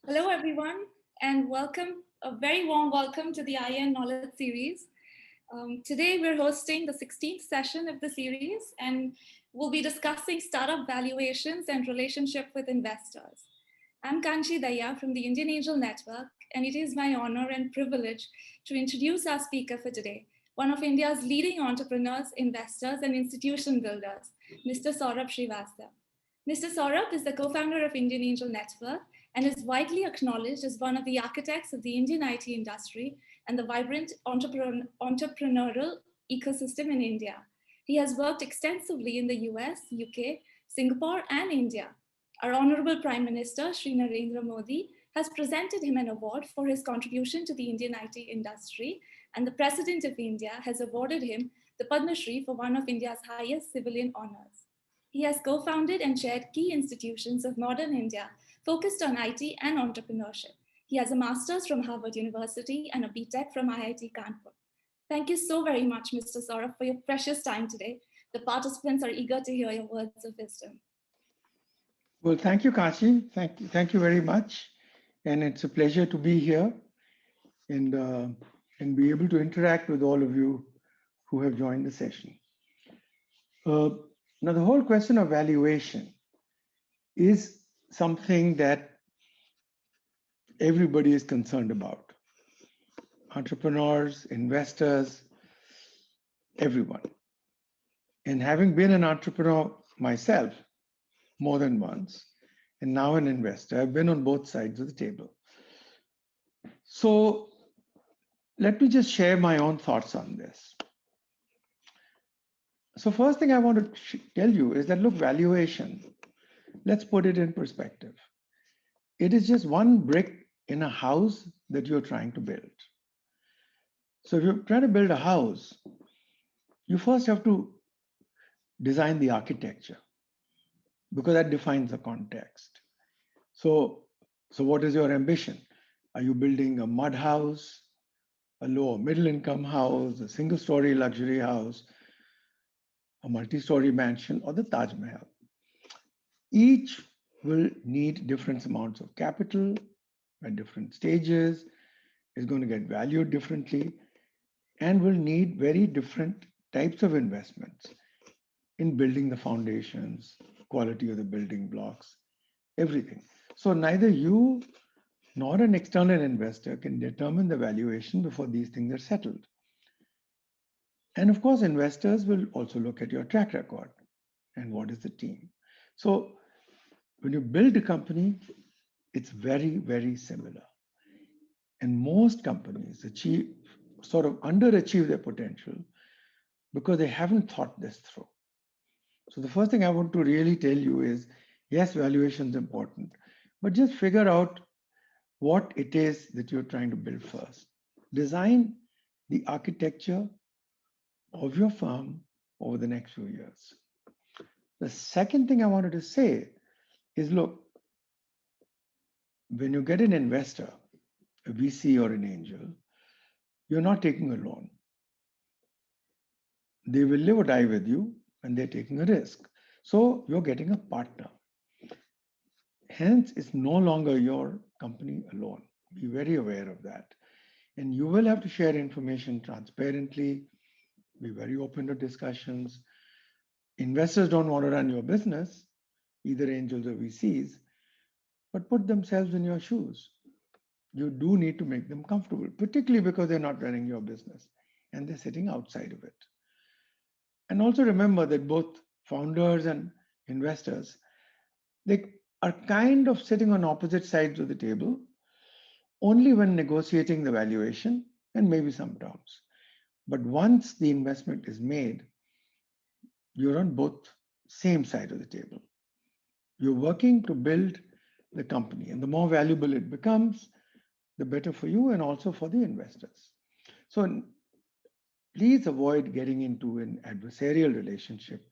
Hello, everyone, and welcome, a very warm welcome to the IN Knowledge Series. Today, we're hosting the 16th session of the series, and we'll be discussing startup valuations and relationship with investors. I'm Kanchi Daiya from the Indian Angel Network, and it is my honor and privilege to introduce our speaker for today, one of India's leading entrepreneurs, investors, and institution builders, Mr. Saurabh Srivastava. Mr. Saurabh is the co-founder of Indian Angel Network and is widely acknowledged as one of the architects of the Indian IT industry and the vibrant entrepreneurial ecosystem in India. He has worked extensively in the US, UK, Singapore, and India. Our Honorable Prime Minister, Sri Narendra Modi, has presented him an award for his contribution to the Indian IT industry, and the President of India has awarded him the Padma Shri for one of India's highest civilian honors. He has co-founded and chaired key institutions of modern India focused on IT and entrepreneurship. He has a master's from Harvard University and a BTech from IIT Kanpur. Thank you so very much, Mr. Saurabh, for your precious time today. The participants are eager to hear your words of wisdom. Well, thank you, Kashi. Thank you very much. And it's a pleasure to be here and, uh, and be able to interact with all of you who have joined the session. Uh, Now, the whole question of valuation is something that everybody is concerned about. Entrepreneurs, investors, everyone. And having been an entrepreneur myself more than once, and now an investor, I've been on both sides of the table. So let me just share my own thoughts on this. So first thing I want to tell you is that, look, valuation, let's put it in perspective. It is just one brick in a house that you're trying to build. So if you're trying to build a house, you first have to design the architecture because that defines the context. So what is your ambition? Are you building a mud house, a low or middle income house, a single story luxury house, a multi-story mansion, or the Taj Mahal? Each will need different amounts of capital at different stages, is going to get valued differently, and will need very different types of investments in building the foundations, quality of the building blocks, everything. So neither you nor an external investor can determine the valuation before these things are settled. And of course, investors will also look at your track record and what is the team. So when you build a company, it's very, very similar. And most companies sort of underachieve their potential because they haven't thought this through. So the first thing I want to really tell you is, yes, valuation is important, but just figure out what it is that you're trying to build first. Design the architecture of your firm over the next few years. The second thing I wanted to say is, look, when you get an investor, a VC or an angel, you're not taking a loan. They will live or die with you and they're taking a risk. So you're getting a partner. Hence, it's no longer your company alone. Be very aware of that. And you will have to share information transparently, be very open to discussions. Investors don't want to run your business, either angels or VCs, but put themselves in your shoes. You do need to make them comfortable, particularly because they're not running your business and they're sitting outside of it. And also remember that both founders and investors, they are kind of sitting on opposite sides of the table only when negotiating the valuation and maybe some terms. But once the investment is made, you're on both same side of the table. You're working to build the company, and the more valuable it becomes, the better for you and also for the investors. So please avoid getting into an adversarial relationship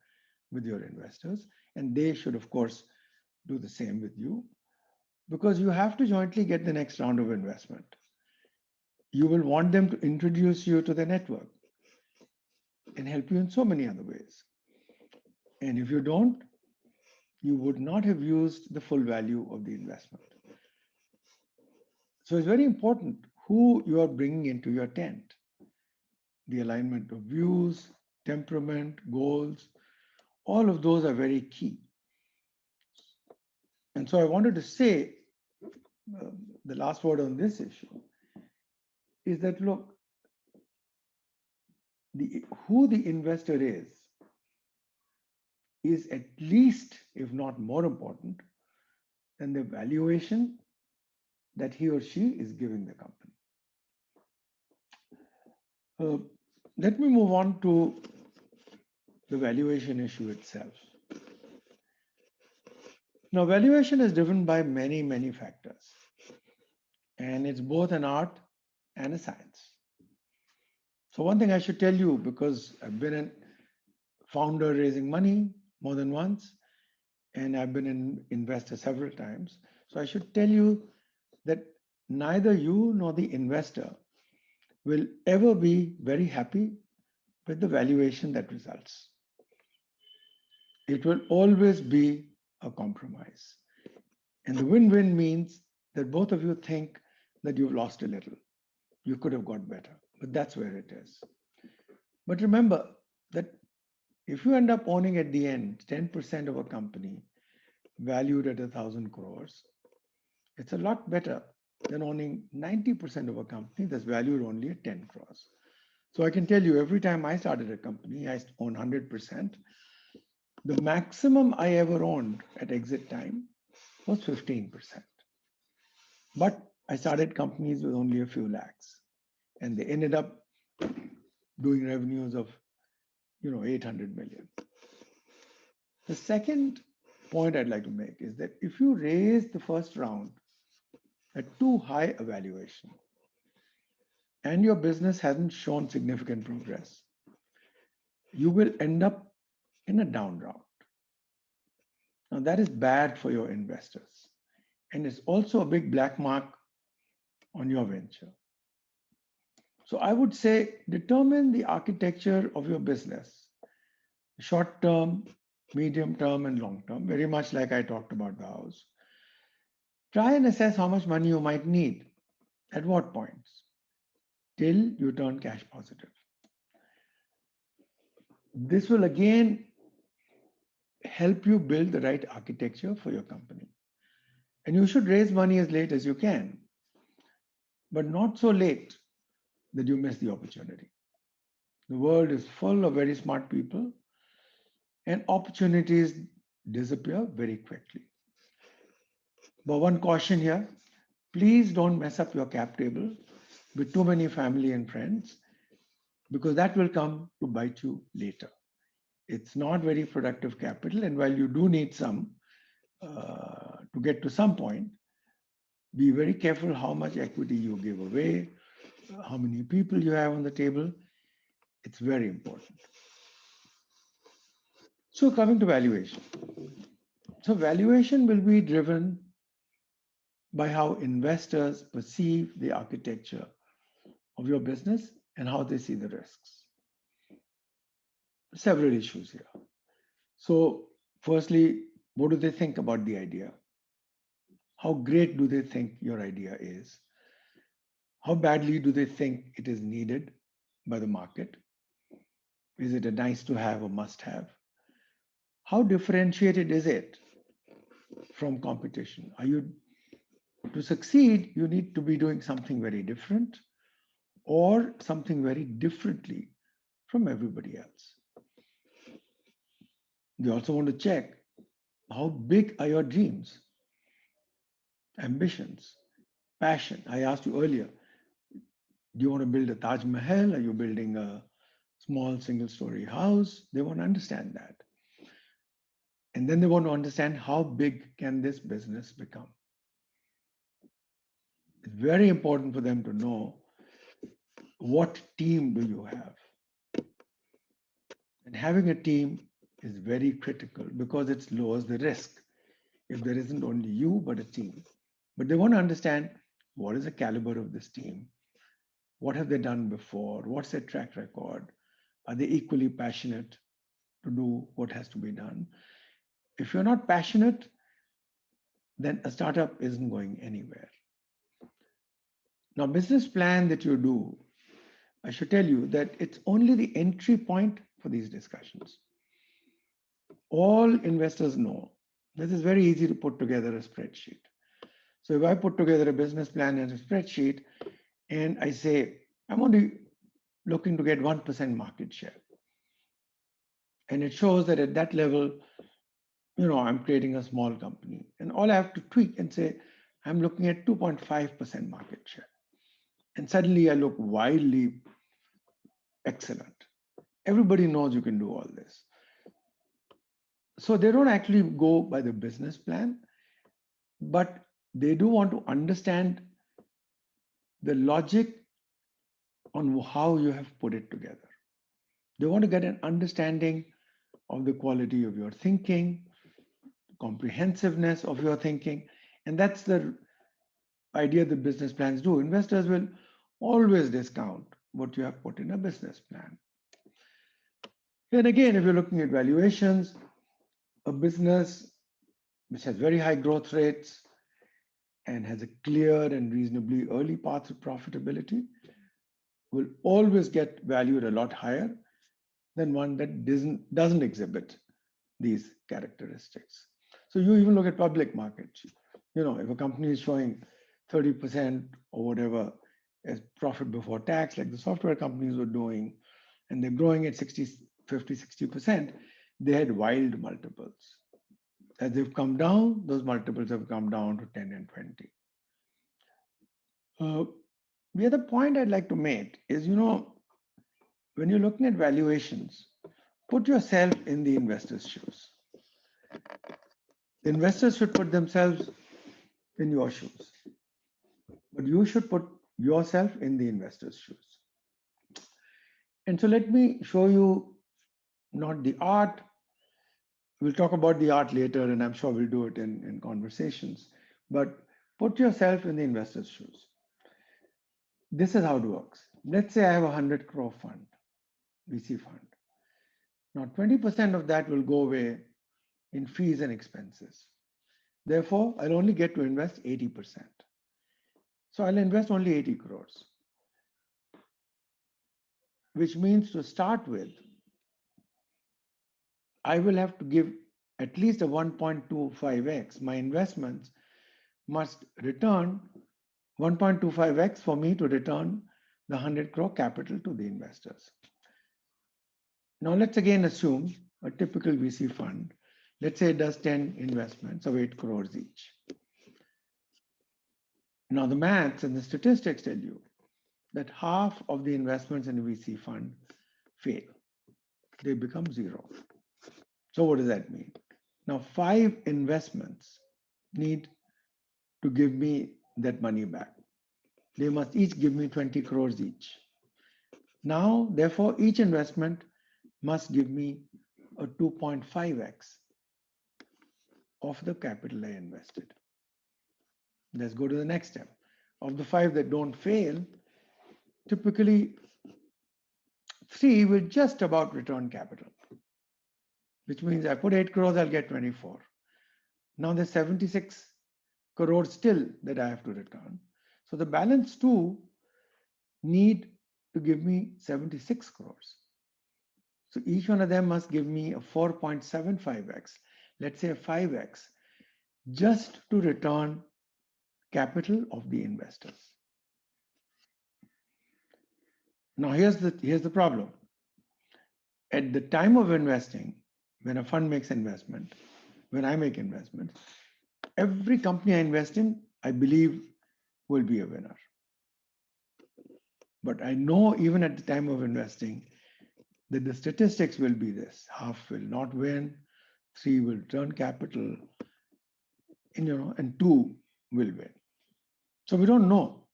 with your investors, and they should, of course, do the same with you because you have to jointly get the next round of investment. You will want them to introduce you to the network and help you in so many other ways. And if you don't, you would not have used the full value of the investment. So it's very important who you are bringing into your tent. The alignment of views, temperament, goals, all of those are very key. And so I wanted to say the last word on this issue is that look, who the investor is at least, if not more important, than the valuation that he or she is giving the company. Uh, Let me move on to the valuation issue itself. Now, valuation is driven by many, many factors, and it's both an art and a science. So, one thing I should tell you, because I've been a founder raising money more than once, and I've been an investor several times. So, I should tell you that neither you nor the investor will ever be very happy with the valuation that results. It will always be a compromise. And the win win means that both of you think that you've lost a little. You could have got better, but that's where it is. But remember that if you end up owning at the end 10% of a company valued at 1,000 crores, it's a lot better than owning 90% of a company that's valued only at 10 crores. So I can tell you, every time I started a company, I own 100%. The maximum I ever owned at exit time was 15%. But I started companies with only a few lakhs, and they ended up doing revenues of 800 million. The second point I'd like to make is that if you raise the first round at too high a valuation and your business hasn't shown significant progress, you will end up in a down round. Now, that is bad for your investors. And it's also a big black mark on your venture. So I would say determine the architecture of your business, short term, medium term, and long term, very much like I talked about the house. Try and assess how much money you might need at what points till you turn cash positive. This will again help you build the right architecture for your company. And you should raise money as late as you can, but not so late that you miss the opportunity. The world is full of very smart people, and opportunities disappear very quickly. But one caution here, please don't mess up your cap table with too many family and friends, because that will come to bite you later. It's not very productive capital, and while you do need some to get to some point, be very careful how much equity you give away, how many people you have on the table. It's very important. So coming to valuation. So valuation will be driven by how investors perceive the architecture of your business and how they see the risks. Several issues here. So firstly, what do they think about the idea? How great do they think your idea is? How badly do they think it is needed by the market? Is it a nice to have or must have? How differentiated is it from competition? To succeed, you need to be doing something very different or something very differently from everybody else. You also want to check how big are your dreams, ambitions, passion. I asked you earlier, do you want to build a Taj Mahal? Are you building a small single-story house? They want to understand that. And then they want to understand how big can this business become. It's very important for them to know what team do you have. And having a team is very critical because it lowers the risk if there isn't only you, but a team. But they want to understand what is the caliber of this team? What have they done before? What's their track record? Are they equally passionate to do what has to be done? If you're not passionate, then a startup isn't going anywhere. Now, business plan that you do, I should tell you that it's only the entry point for these discussions. All investors know this is very easy to put together a spreadsheet. So if I put together a business plan and a spreadsheet and I say, I'm only looking to get 1% market share. And it shows that at that level, I'm creating a small company. And all I have to tweak and say, I'm looking at 2.5% market share. And suddenly I look wildly excellent. Everybody knows you can do all this. So they don't actually go by the business plan, but they do want to understand the logic on how you have put it together. They want to get an understanding of the quality of your thinking, comprehensiveness of your thinking. And that's the idea that business plans do. Investors will always discount what you have put in a business plan. And again, if you're looking at valuations, a business which has very high growth rates and has a clear and reasonably early path to profitability will always get valued a lot higher than one that doesn't exhibit these characteristics. So you even look at public markets. If a company is showing 30% or whatever as profit before tax, like the software companies were doing, and they're growing at 60, 50, 60%, they had wild multiples. As they've come down, those multiples have come down to 10 and 20. The other point I'd like to make is, when you're looking at valuations, put yourself in the investor's shoes. The investors should put themselves in your shoes, but you should put yourself in the investor's shoes. And so let me show you not the art. We'll talk about the art later, and I'm sure we'll do it in conversations, but put yourself in the investor's shoes. This is how it works. Let's say I have a 100 crore fund, VC fund. Now, 20% of that will go away in fees and expenses. Therefore, I'll only get to invest 80%. So I'll invest only 80 crores, which means to start with, I will have to give at least a 1.25x. My investments must return 1.25x for me to return the 100 crore capital to the investors. Now let's again assume a typical VC fund. Let's say it does 10 investments of 8 crores each. Now the maths and the statistics tell you that half of the investments in a VC fund fail. They become zero. So what does that mean? Now 5 investments need to give me that money back. They must each give me 20 crores each. Now, therefore, each investment must give me a 2.5x of the capital I invested. Let's go to the next step. Of the 5 that don't fail, typically 3 will just about return capital, which means I put 8 crores, I'll get 24. Now there's 76 crores still that I have to return. So the balance 2 need to give me 76 crores. So each one of them must give me a 4.75x, let's say a 5x, just to return capital of the investors. Now here's the problem. At the time of investing, when a fund makes investment, when I make investments, every company I invest in, I believe will be a winner. But I know even at the time of investing that the statistics will be this: half will not win, 3 will return capital, and 2 will win. So we don't know.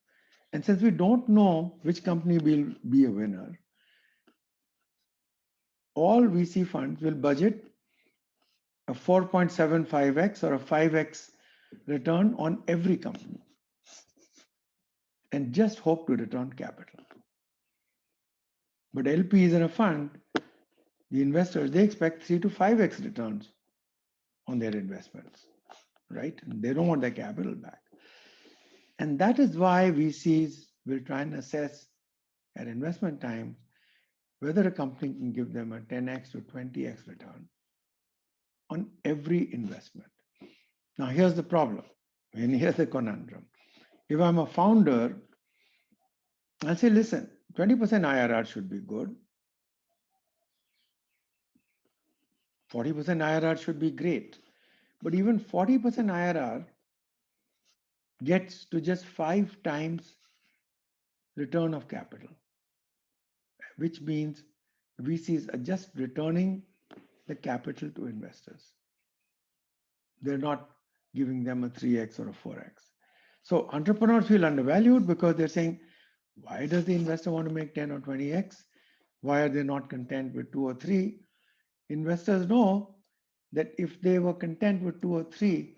And since we don't know which company will be a winner, all VC funds will budget a 4.75x or a 5x return on every company and just hope to return capital. But LPs in a fund, the investors, they expect 3 to 5x returns on their investments, right? And they don't want their capital back. And that is why VCs will try and assess at investment time whether a company can give them a 10x to 20x return on every investment. Now, here's the problem, and here's the conundrum. If I'm a founder, I'll say, listen, 20% IRR should be good, 40% IRR should be great. But even 40% IRR gets to just 5 times return of capital, which means VCs are just returning the capital to investors. They're not giving them a 3x or a 4x. So entrepreneurs feel undervalued because they're saying, why does the investor want to make 10 or 20x? Why are they not content with 2 or 3? Investors know that if they were content with 2 or 3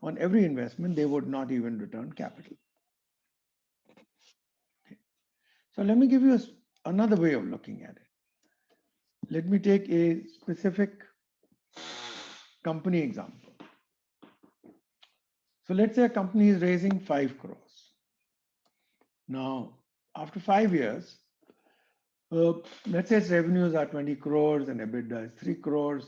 on every investment, they would not even return capital. Okay. So let me give you another way of looking at it. Let me take a specific company example. So let's say a company is raising 5 crores. Now, after 5 years, let's say its revenues are 20 crores and EBITDA is 3 crores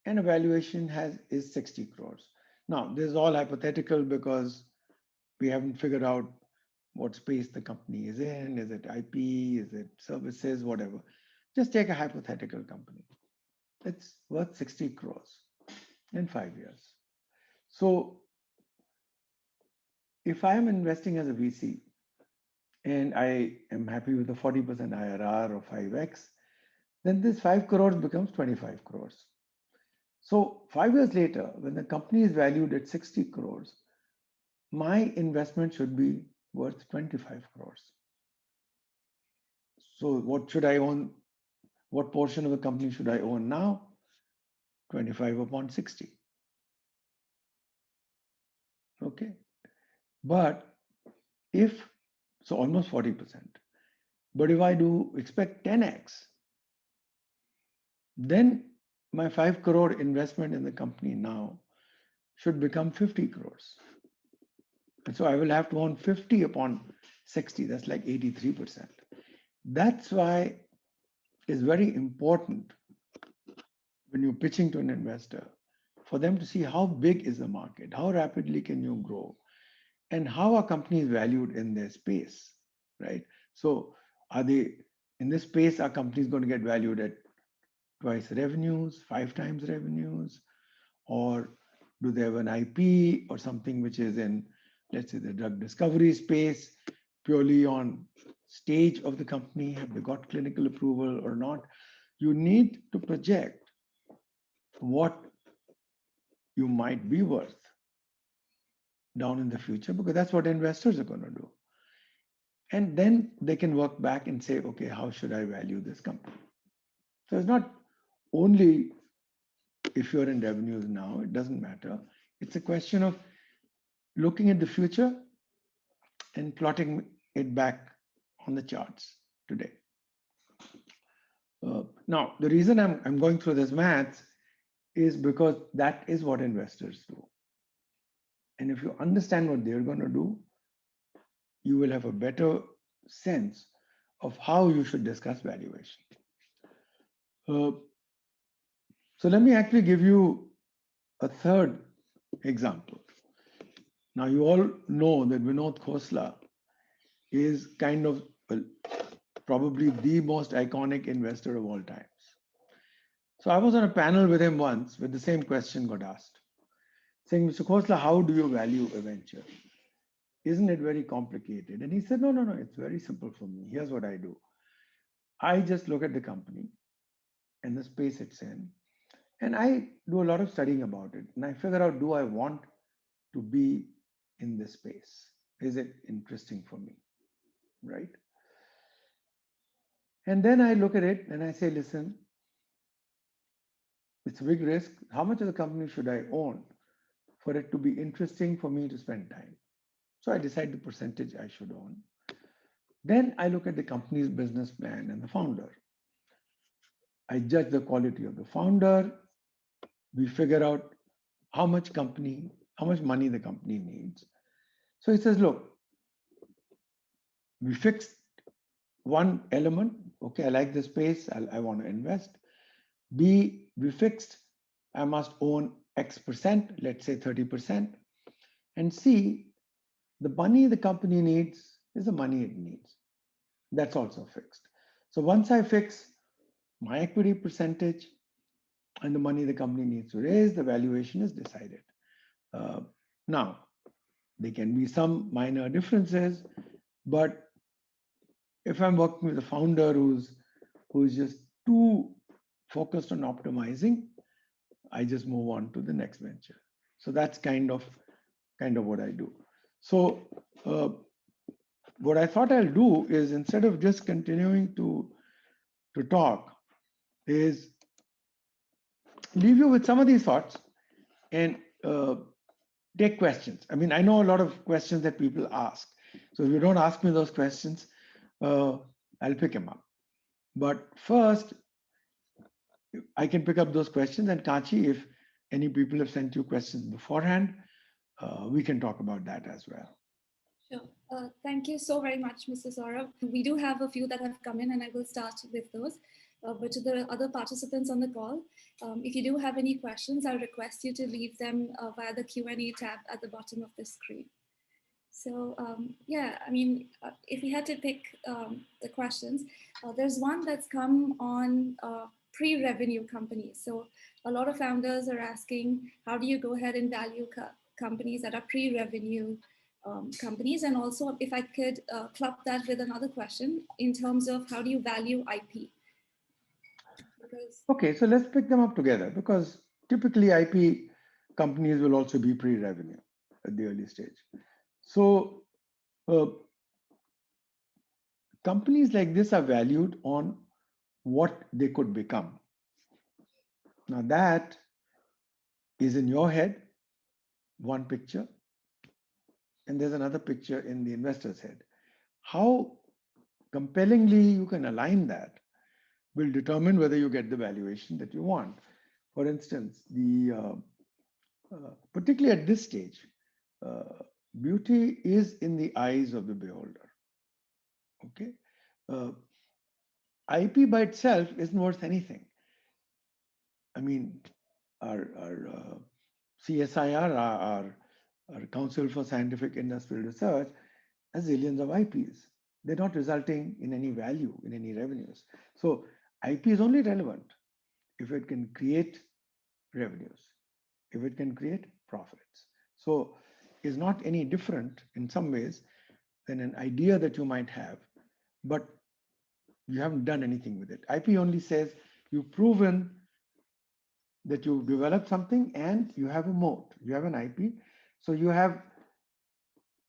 and a valuation is 60 crores. Now, this is all hypothetical because we haven't figured out what space the company is in. Is it IP? Is it services? Whatever. Just take a hypothetical company. It's worth 60 crores in 5 years. So if I'm investing as a VC and I am happy with the 40% IRR or 5x, then this 5 crores becomes 25 crores. So 5 years later, when the company is valued at 60 crores, my investment should be worth 25 crores. So what should I own? What portion of the company should I own now? 25 upon 60. Okay. But if, so almost 40%. But if I do expect 10x, then my 5 crore investment in the company now should become 50 crores. And so I will have to own 50 upon 60. That's like 83%. That's why it's very important when you're pitching to an investor for them to see how big is the market, how rapidly can you grow, and how are companies valued in their space, right? So are they, in this space, are companies going to get valued at twice revenues, 5 times revenues, or do they have an IP or something which is in, let's say, the drug discovery space, purely on stage of the company, have they got clinical approval or not? You need to project what you might be worth down in the future, because that's what investors are going to do. And then they can work back and say, okay, how should I value this company? So it's not only if you're in revenues now, it doesn't matter. It's a question of looking at the future and plotting it back on the charts today. Now, the reason I'm going through this math is because that is what investors do. And if you understand what they're going to do, you will have a better sense of how you should discuss valuation. So let me actually give you a third example. Now, you all know that Vinod Khosla is kind of probably the most iconic investor of all times. So I was on a panel with him once where the same question got asked, saying, Mr. Khosla, how do you value a venture? Isn't it very complicated? And he said, no, it's very simple for me. Here's what I do. I just look at the company and the space it's in, and I do a lot of studying about it. And I figure out, do I want to be in this space? Is it interesting for me? Right? And then I look at it and I say, listen, it's a big risk. How much of the company should I own for it to be interesting for me to spend time? So I decide the percentage I should own. Then I look at the company's business plan and the founder. I judge the quality of the founder. We figure out how much money the company needs. So he says, look, We fixed one element. Okay, I like this space. I want to invest. B, we fixed I must own X percent, let's say 30%. And C, the money the company needs is the money it needs. That's also fixed. So once I fix my equity percentage and the money the company needs to raise, the valuation is decided. Uh, Now, there can be some minor differences, but if I'm working with a founder who's just too focused on optimizing, I just move on to the next venture. So that's kind of what I do. So what I thought I'll do is, instead of just continuing to talk, is leave you with some of these thoughts and take questions. I mean, I know a lot of questions that people ask. So if you don't ask me those questions, I'll pick them up. But first, I can pick up those questions. And Kanchi, if any people have sent you questions beforehand, we can talk about that as well. Sure. Thank you so very much, Mr. Saurabh. We do have a few that have come in, and I will start with those. But to the other participants on the call, if you do have any questions, I'll request you to leave them via the Q&A tab at the bottom of the screen. So yeah, I mean, if we had to pick the questions, there's one that's come on pre-revenue companies. So a lot of founders are asking, how do you go ahead and value companies that are pre-revenue companies? And also, if I could club that with another question in terms of how do you value IP? Because Okay, so let's pick them up together, because typically IP companies will also be pre-revenue at the early stage. So uh, companies like this are valued on what they could become. Now that is in your head, one picture, and there's another picture in the investor's head. How compellingly you can align that will determine whether you get the valuation that you want. For instance, particularly at this stage, beauty is in the eyes of the beholder. Okay, uh, IP by itself isn't worth anything. I mean, our CSIR, our Council for Scientific Industrial Research, has zillions of IPs. They're not resulting in any value, in any revenues. So IP is only relevant if it can create revenues, if it can create profits. So is not any different in some ways than an idea that you might have, but you haven't done anything with it. IP only says you've proven that you've developed something and you have a moat, you have an IP. So you have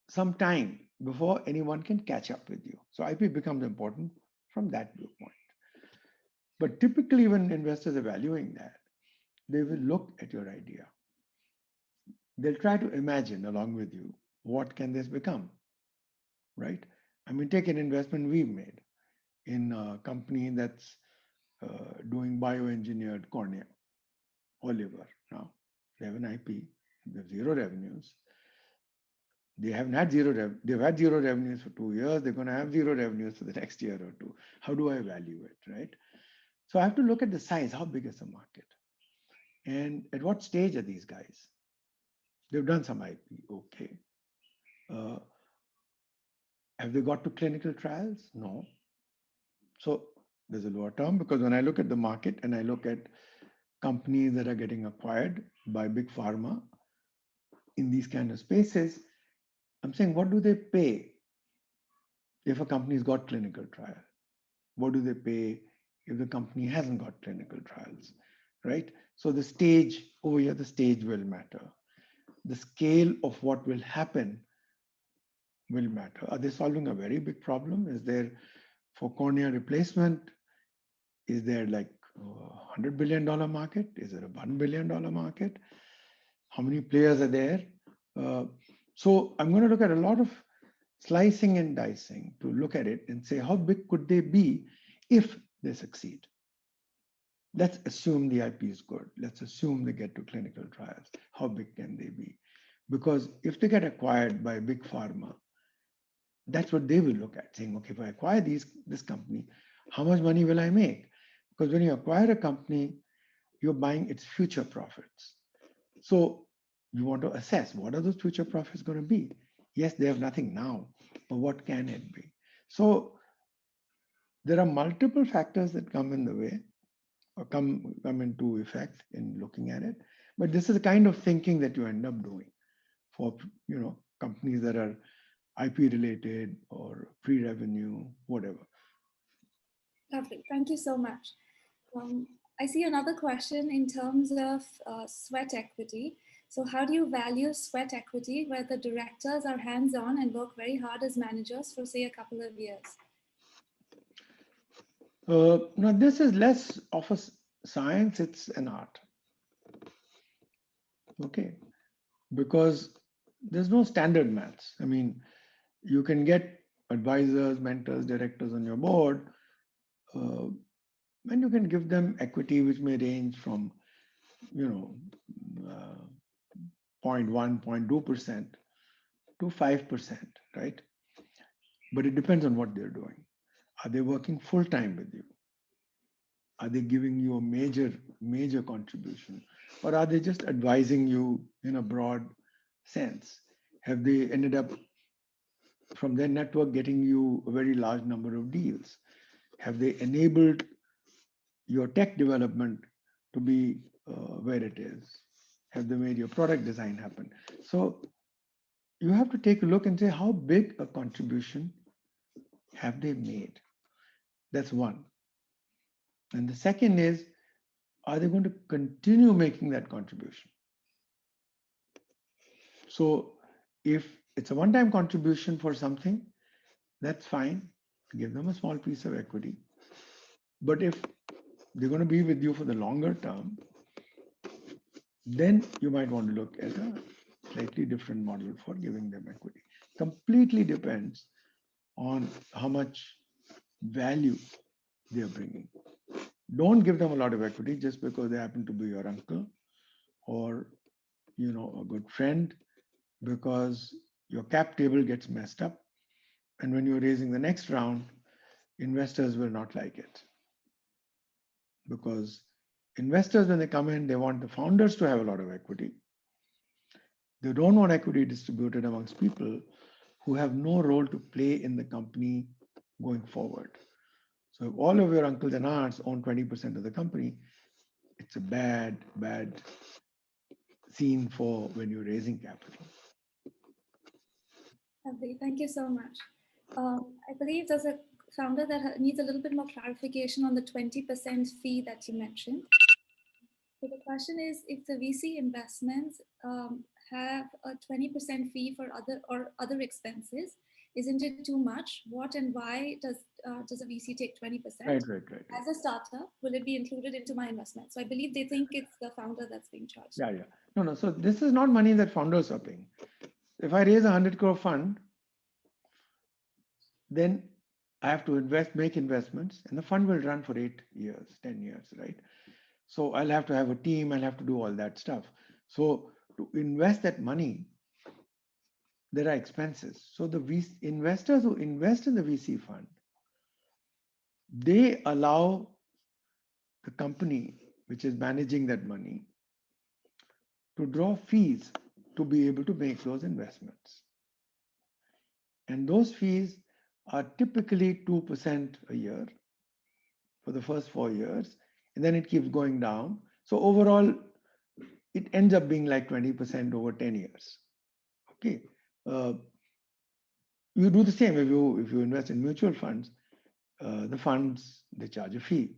some time before anyone can catch up with you. So IP becomes important from that viewpoint. But typically, when investors are valuing that, they will look at your idea. They'll try to imagine along with you, what can this become, right? I mean, take an investment we've made in a company that's doing bioengineered cornea, Oliver. Now, they have an IP, they have zero revenues. They haven't had they've had zero revenues for 2 years. They're going to have zero revenues for the next year or two. How do I value it, right? So I have to look at the size. How big is the market? And at what stage are these guys? They've done some IP, okay. Uh, have they got to clinical trials? No. So there's a lower term, because when I look at the market and I look at companies that are getting acquired by big pharma in these kind of spaces, I'm saying, what do they pay if a company's got clinical trial? What do they pay if the company hasn't got clinical trials, right? So the stage over here, the stage will matter. The scale of what will happen will matter. Are they solving a very big problem? Is there, for cornea replacement, is there like $100 billion market? Is there a $1 billion market? How many players are there? So I'm going to look at a lot of slicing and dicing to look at it and say, how big could they be if they succeed? Let's assume the IP is good. Let's assume they get to clinical trials. How big can they be? Because if they get acquired by big pharma, that's what they will look at, saying, okay, if I acquire this company, how much money will I make? Because when you acquire a company, you're buying its future profits. So you want to assess what are those future profits going to be? Yes, they have nothing now, but what can it be? So there are multiple factors that come in the way or come into effect in looking at it. But this is the kind of thinking that you end up doing for companies that are IP related or pre-revenue, whatever. Lovely. Thank you so much. Um, I see another question in terms of sweat equity. So, how do you value sweat equity where the directors are hands on and work very hard as managers for, say, a couple of years? Now, this is less of a science, it's an art. Okay. Because there's no standard maths. I mean, you can get advisors, mentors, directors on your board, uh, and you can give them equity which may range from, you know, uh, 0.1, 0.2% to 5%, right? But it depends on what they're doing. Are they working full time with you? Are they giving you a major contribution? Or are they just advising you in a broad sense? Have they ended up from their network getting you a very large number of deals? Have they enabled your tech development to be where it is? Have they made your product design happen? So you have to take a look and say how big a contribution have they made? That's one. And the second is, are they going to continue making that contribution? So if it's a one-time contribution for something, that's fine. Give them a small piece of equity. But if they're going to be with you for the longer term, then you might want to look at a slightly different model for giving them equity. Completely depends on how much value they're bringing. Don't give them a lot of equity just because they happen to be your uncle or a good friend, because your cap table gets messed up. And when you're raising the next round, investors will not like it, because investors, when they come in, they want the founders to have a lot of equity. They don't want equity distributed amongst people who have no role to play in the company going forward. So if all of your uncles and aunts own 20% of the company, it's a bad scene for when you're raising capital. Lovely. Thank you so much. I believe there's a founder that needs a little bit more clarification on the 20% fee that you mentioned. So the question is, if the VC investments have a 20% fee for other expenses, isn't it too much? What and why does a VC take 20%? Right. As a starter, will it be included into my investment? So I believe they think it's the founder that's being charged. Yeah. No. So this is not money that founders are paying. If I raise 100 crore fund, then I have to make investments, and the fund will run for 8 years, 10 years, right? So I'll have to have a team, I'll have to do all that stuff. So to invest that money, there are expenses. So the investors who invest in the VC fund, they allow the company which is managing that money to draw fees to be able to make those investments. And those fees are typically 2% a year for the first 4 years, and then it keeps going down. So overall, it ends up being like 20% over 10 years. Okay. You do the same if you invest in mutual funds. The funds, they charge a fee.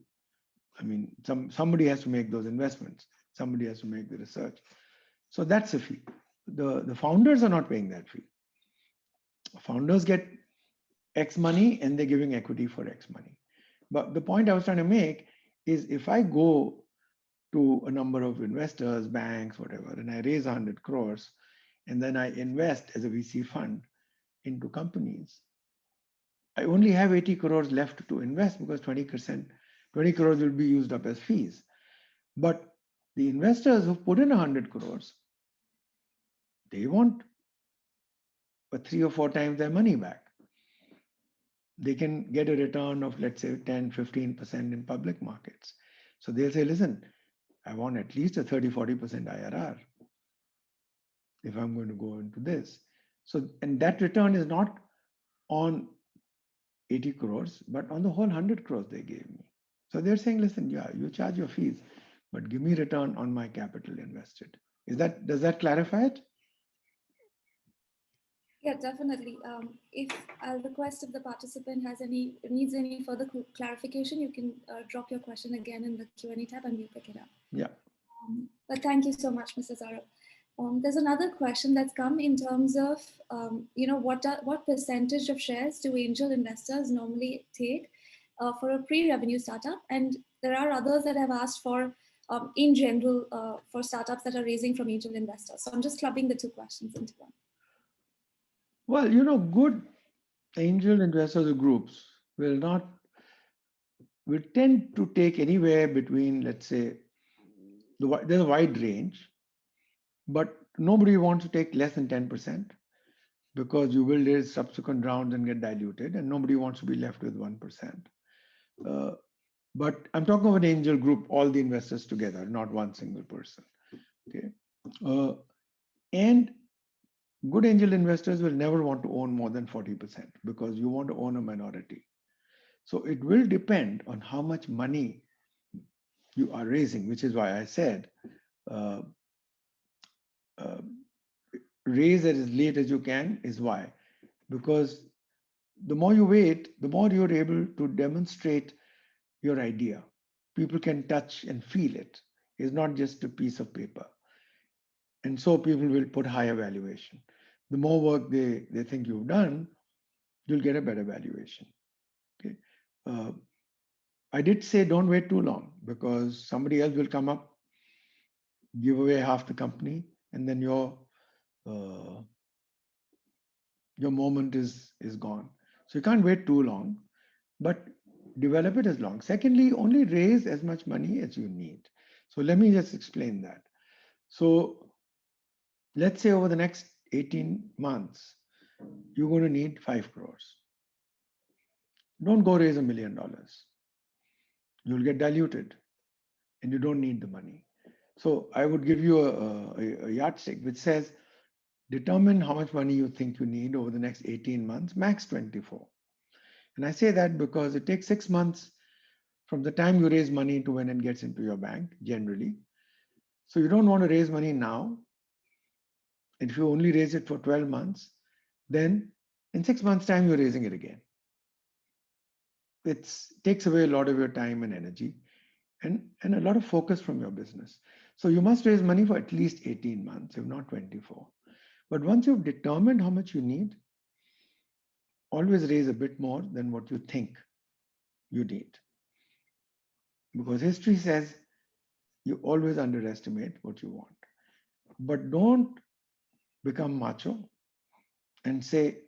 I mean, somebody has to make those investments. Somebody has to make the research. So that's a fee. The founders are not paying that fee. Founders get X money and they're giving equity for X money. But the point I was trying to make is, if I go to a number of investors, banks, whatever, and I raise 100 crores, and then I invest as a VC fund into companies, I only have 80 crores left to invest because 20 crores will be used up as fees. But the investors who put in 100 crores, they want 3 or 4 times their money back. They can get a return of, let's say, 10-15% in public markets. So they'll say, listen, I want at least a 30-40% IRR if I'm going to go into this. So, and that return is not on 80 crores, but on the whole 100 crores they gave me. So they're saying, listen, yeah, you charge your fees, but give me return on my capital invested. Does that clarify it? Yeah, definitely. If I'll request if the participant has any needs any further clarification, you can drop your question again in the Q&A tab and we'll pick it up. Yeah. But thank you so much, Mr. Saurabh. There's another question that's come in terms of, what percentage of shares do angel investors normally take for a pre-revenue startup? And there are others that have asked for, in general, for startups that are raising from angel investors. So I'm just clubbing the two questions into one. Well, good angel investors or groups will tend to take anywhere between, let's say, there's a wide range, but nobody wants to take less than 10% because you will raise subsequent rounds and get diluted, and nobody wants to be left with 1%. But I'm talking of an angel group, all the investors together, not one single person. Okay. And good angel investors will never want to own more than 40% because you want to own a minority. So it will depend on how much money you are raising, which is why I said uh, uh, raise as late as you can is why. Because the more you wait, the more you're able to demonstrate your idea. People can touch and feel it. It's not just a piece of paper. And so people will put higher valuation. The more work they think you've done, you'll get a better valuation. Okay. Uh, I did say don't wait too long because somebody else will come up, give away half the company, and then uh, your moment is gone. So you can't wait too long, but develop it as long. Secondly, only raise as much money as you need. So let me just explain that. So let's say over the next 18 months, you're going to need 5 crores. Don't go raise $1 million. You'll get diluted and you don't need the money. So I would give you a yardstick which says determine how much money you think you need over the next 18 months, max 24. And I say that because it takes 6 months from the time you raise money to when it gets into your bank, generally. So you don't want to raise money now. And if you only raise it for 12 months, then in 6 months' time, you're raising it again. It takes away a lot of your time and energy and a lot of focus from your business. So you must raise money for at least 18 months, if not 24. But once you've determined how much you need, always raise a bit more than what you think you need. Because history says you always underestimate what you want. But don't become macho and say,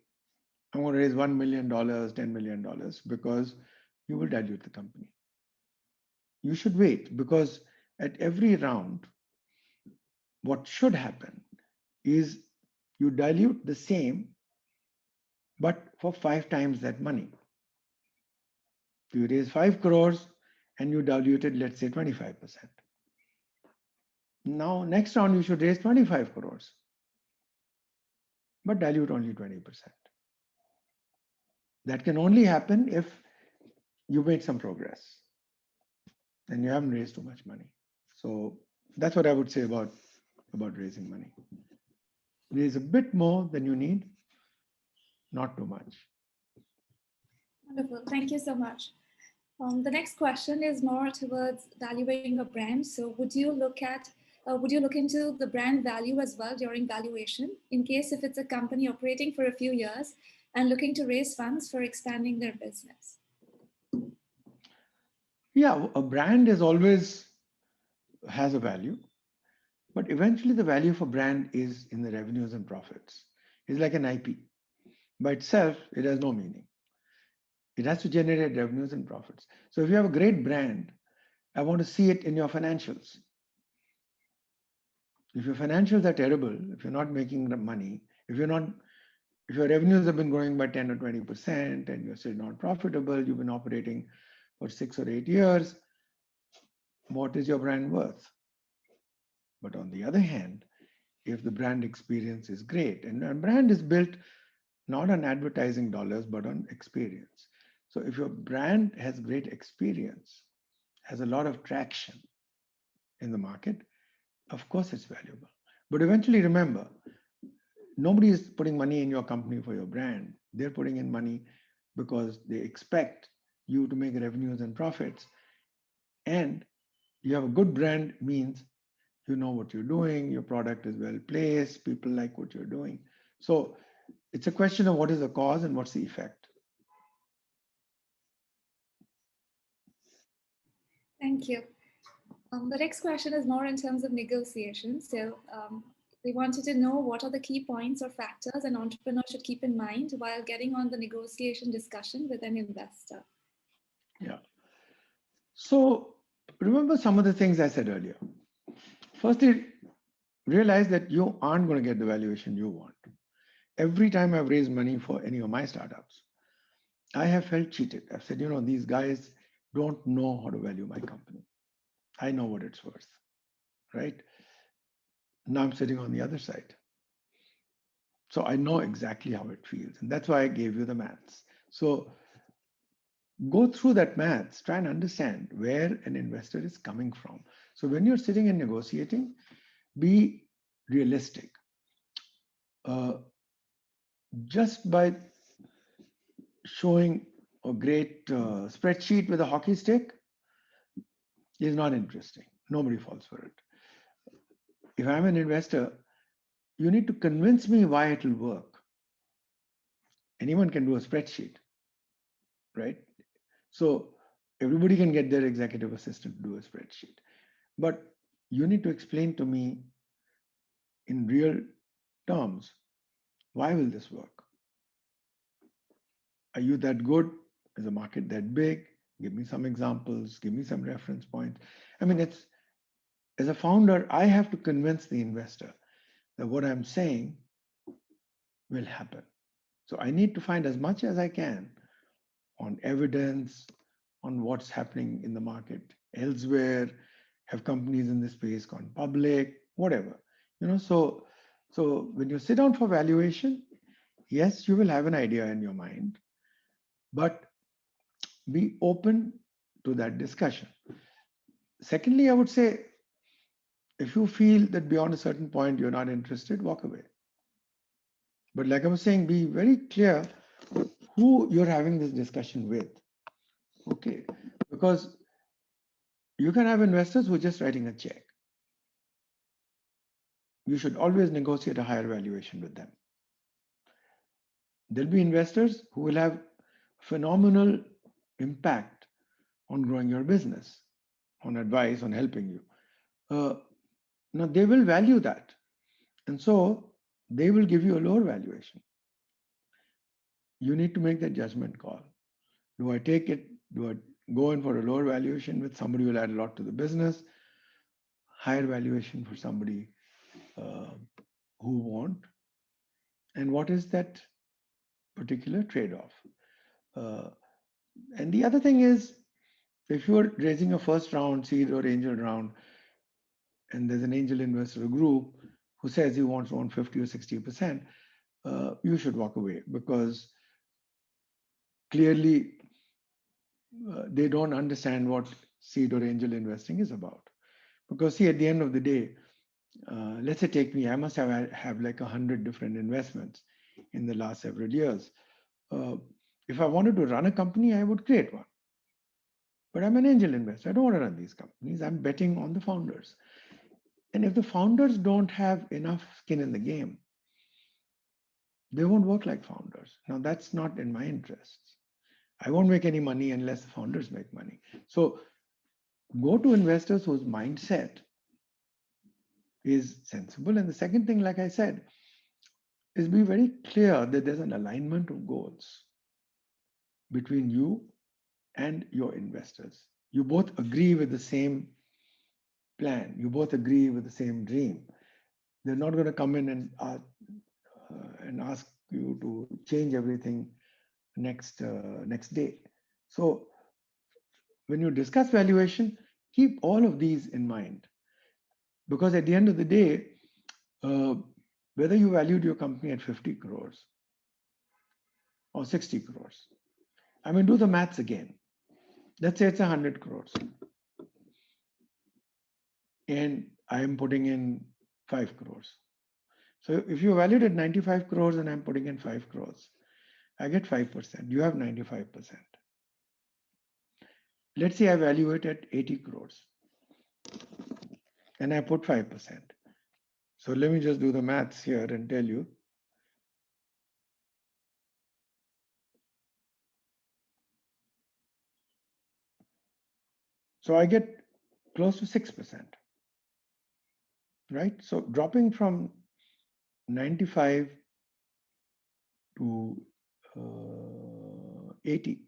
I'm going to raise $1 million, $10 million, because you will dilute the company. You should wait because at every round, what should happen is you dilute the same, but for 5 times that money. You raise 5 crores and you diluted, let's say, 25%. Now, next round, you should raise 25 crores, but dilute only 20%. That can only happen if you made some progress and you haven't raised too much money. So that's what I would say about raising money. Raise a bit more than you need, not too much. Wonderful. Thank you so much. The next question is more towards valuing a brand. So would you look into the brand value as well during valuation in case if it's a company operating for a few years and looking to raise funds for expanding their business? Yeah, a brand is always has a value, but eventually the value of a brand is in the revenues and profits. It's like an IP. By itself, it has no meaning. It has to generate revenues and profits. So if you have a great brand, I want to see it in your financials. If your financials are terrible, if you're not making the money, if you're not If your revenues have been growing by 10 or 20% and you're still not profitable, you've been operating for 6 or 8 years, what is your brand worth? But on the other hand, if the brand experience is great, and a brand is built not on advertising dollars, but on experience. So if your brand has great experience, has a lot of traction in the market, of course it's valuable. But eventually remember, nobody is putting money in your company for your brand. They're putting in money because they expect you to make revenues and profits. And you have a good brand means you know what you're doing, your product is well placed, people like what you're doing. So it's a question of what is the cause and what's the effect. Thank you. The next question is more in terms of negotiation. So they wanted to know what are the key points or factors an entrepreneur should keep in mind while getting on the negotiation discussion with an investor. Yeah. So remember some of the things I said earlier. Firstly, realize that you aren't going to get the valuation you want. Every time I've raised money for any of my startups, I have felt cheated. I've said, these guys don't know how to value my company. I know what it's worth, right? Now I'm sitting on the other side. So I know exactly how it feels. And that's why I gave you the maths. So go through that maths, try and understand where an investor is coming from. So when you're sitting and negotiating, be realistic. Uh, just by showing a great spreadsheet with a hockey stick is not interesting. Nobody falls for it. If I'm an investor, you need to convince me why it will work. Anyone can do a spreadsheet, right? So everybody can get their executive assistant to do a spreadsheet. But you need to explain to me in real terms, why will this work? Are you that good? Is the market that big? Give me some examples, give me some reference points. I mean, it's as a founder, I have to convince the investor that what I'm saying will happen. So I need to find as much as I can on evidence, on what's happening in the market elsewhere, have companies in this space gone public, whatever. So when you sit down for valuation, yes, you will have an idea in your mind, but be open to that discussion. Secondly, I would say if you feel that beyond a certain point you're not interested, walk away. But like I was saying, be very clear who you're having this discussion with. Okay. Because you can have investors who are just writing a check. You should always negotiate a higher valuation with them. There'll be investors who will have phenomenal impact on growing your business, on advice, on helping you. Now, they will value that. And so they will give you a lower valuation. You need to make that judgment call. Do I take it? Do I go in for a lower valuation with somebody who will add a lot to the business? Higher valuation for somebody who won't? And what is that particular trade-off? Uh, and the other thing is, if you're raising a first round seed or angel round, and there's an angel investor group who says he wants to own 50 or 60%, you should walk away because clearly they don't understand what seed or angel investing is about. Because see, at the end of the day, let's say take me, I must have like 100 different investments in the last several years. If I wanted to run a company, I would create one. But I'm an angel investor. I don't want to run these companies. I'm betting on the founders. And if the founders don't have enough skin in the game, they won't work like founders. Now, that's not in my interests. I won't make any money unless the founders make money. So go to investors whose mindset is sensible. And the second thing, like I said, is be very clear that there's an alignment of goals between you and your investors. You both agree with the same plan. You both agree with the same dream. They're not going to come in and ask you to change everything next day. So when you discuss valuation, keep all of these in mind, because at the end of the day, uh, whether you valued your company at 50 crores or 60 crores, I mean, do the maths again. Let's say it's 100 crores and I am putting in 5 crores. So if you valued at 95 crores and I'm putting in 5 crores, I get 5%. You have 95%. Let's say I value it at 80 crores and I put 5%. So let me just do the maths here and tell you. So I get close to 6%, right? So dropping from 95 to 80,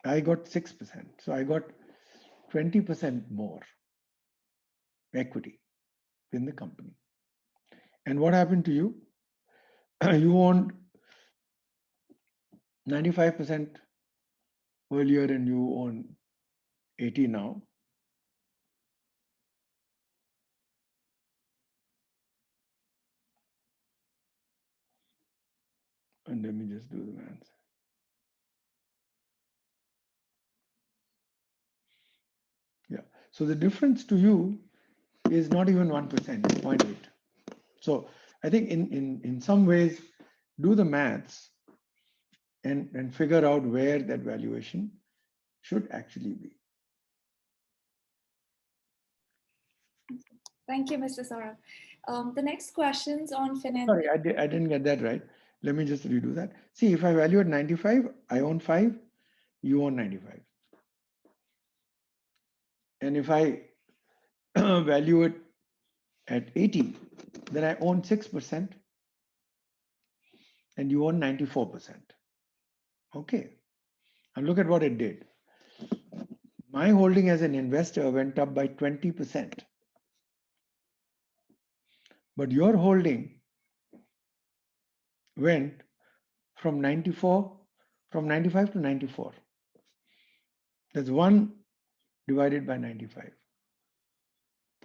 I got 6%. So I got 20% more equity in the company. And what happened to you? You owned 95% earlier and you own 80 now. And let me just do the math. Yeah. So the difference to you is not even 1%, 0.8. So I think in some ways, do the maths and figure out where that valuation should actually be. Thank you, Mr. Saurabh. The next question's on finance. Sorry, I didn't get that right. Let me just redo that. See, if I value at 95, I own 5, you own 95. And if I value it at 80, then I own 6% and you own 94%. Okay. And look at what it did. My holding as an investor went up by 20%. But your holding went from 95 to 94. That's 1 divided by 95.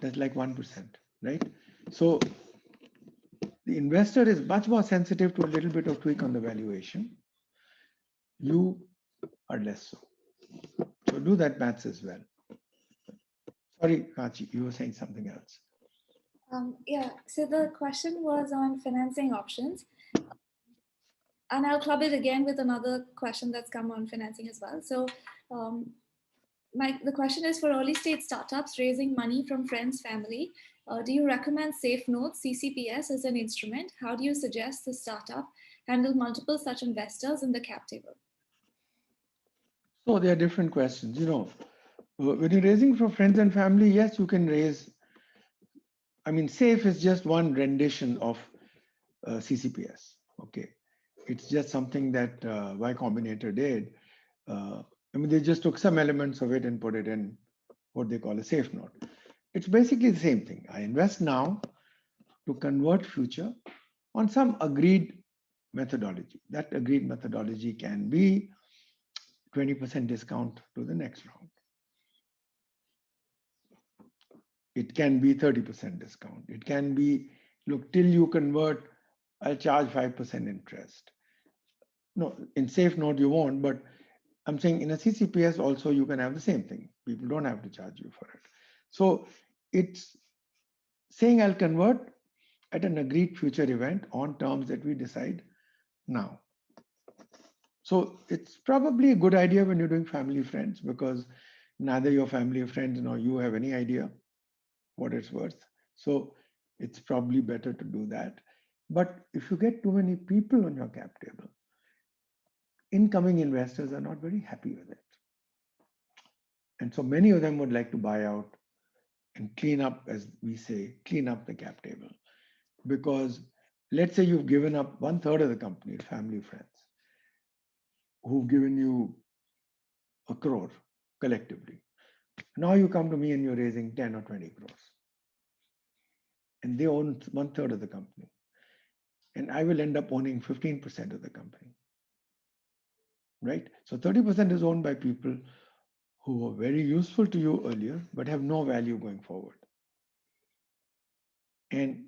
That's like 1%, right? So the investor is much more sensitive to a little bit of tweak on the valuation. You are less so. So do that maths as well. Sorry, Kanchi, you were saying something else. Yeah, so the question was on financing options. And I'll club it again with another question that's come on financing as well. So um, the question is for early stage startups raising money from friends, family. Do you recommend Safe Notes, CCPS as an instrument? How do you suggest the startup handle multiple such investors in the cap table? So there are different questions. When you're raising for friends and family, yes, you can raise. I mean, SAFE is just one rendition of CCPS. Okay, it's just something that Y Combinator did. I mean, they just took some elements of it and put it in what they call a safe note. It's basically the same thing. I invest now to convert future on some agreed methodology. That agreed methodology can be 20% discount to the next round. It can be 30% discount. It can be, look, till you convert, I'll charge 5% interest. No, in safe note you won't, but I'm saying in a CCPS also you can have the same thing. People don't have to charge you for it. So it's saying I'll convert at an agreed future event on terms that we decide now. So it's probably a good idea when you're doing family friends, because neither your family or friends nor you have any idea what it's worth. So it's probably better to do that. But if you get too many people on your cap table, incoming investors are not very happy with it. And so many of them would like to buy out and clean up, as we say, clean up the cap table. Because let's say you've given up 1/3 of the company to family friends who've given you a crore collectively. Now you come to me and you're raising 10 or 20 crores. And they own 1/3 of the company. and I will end up owning 15% of the company, right? So 30% is owned by people who were very useful to you earlier, but have no value going forward. And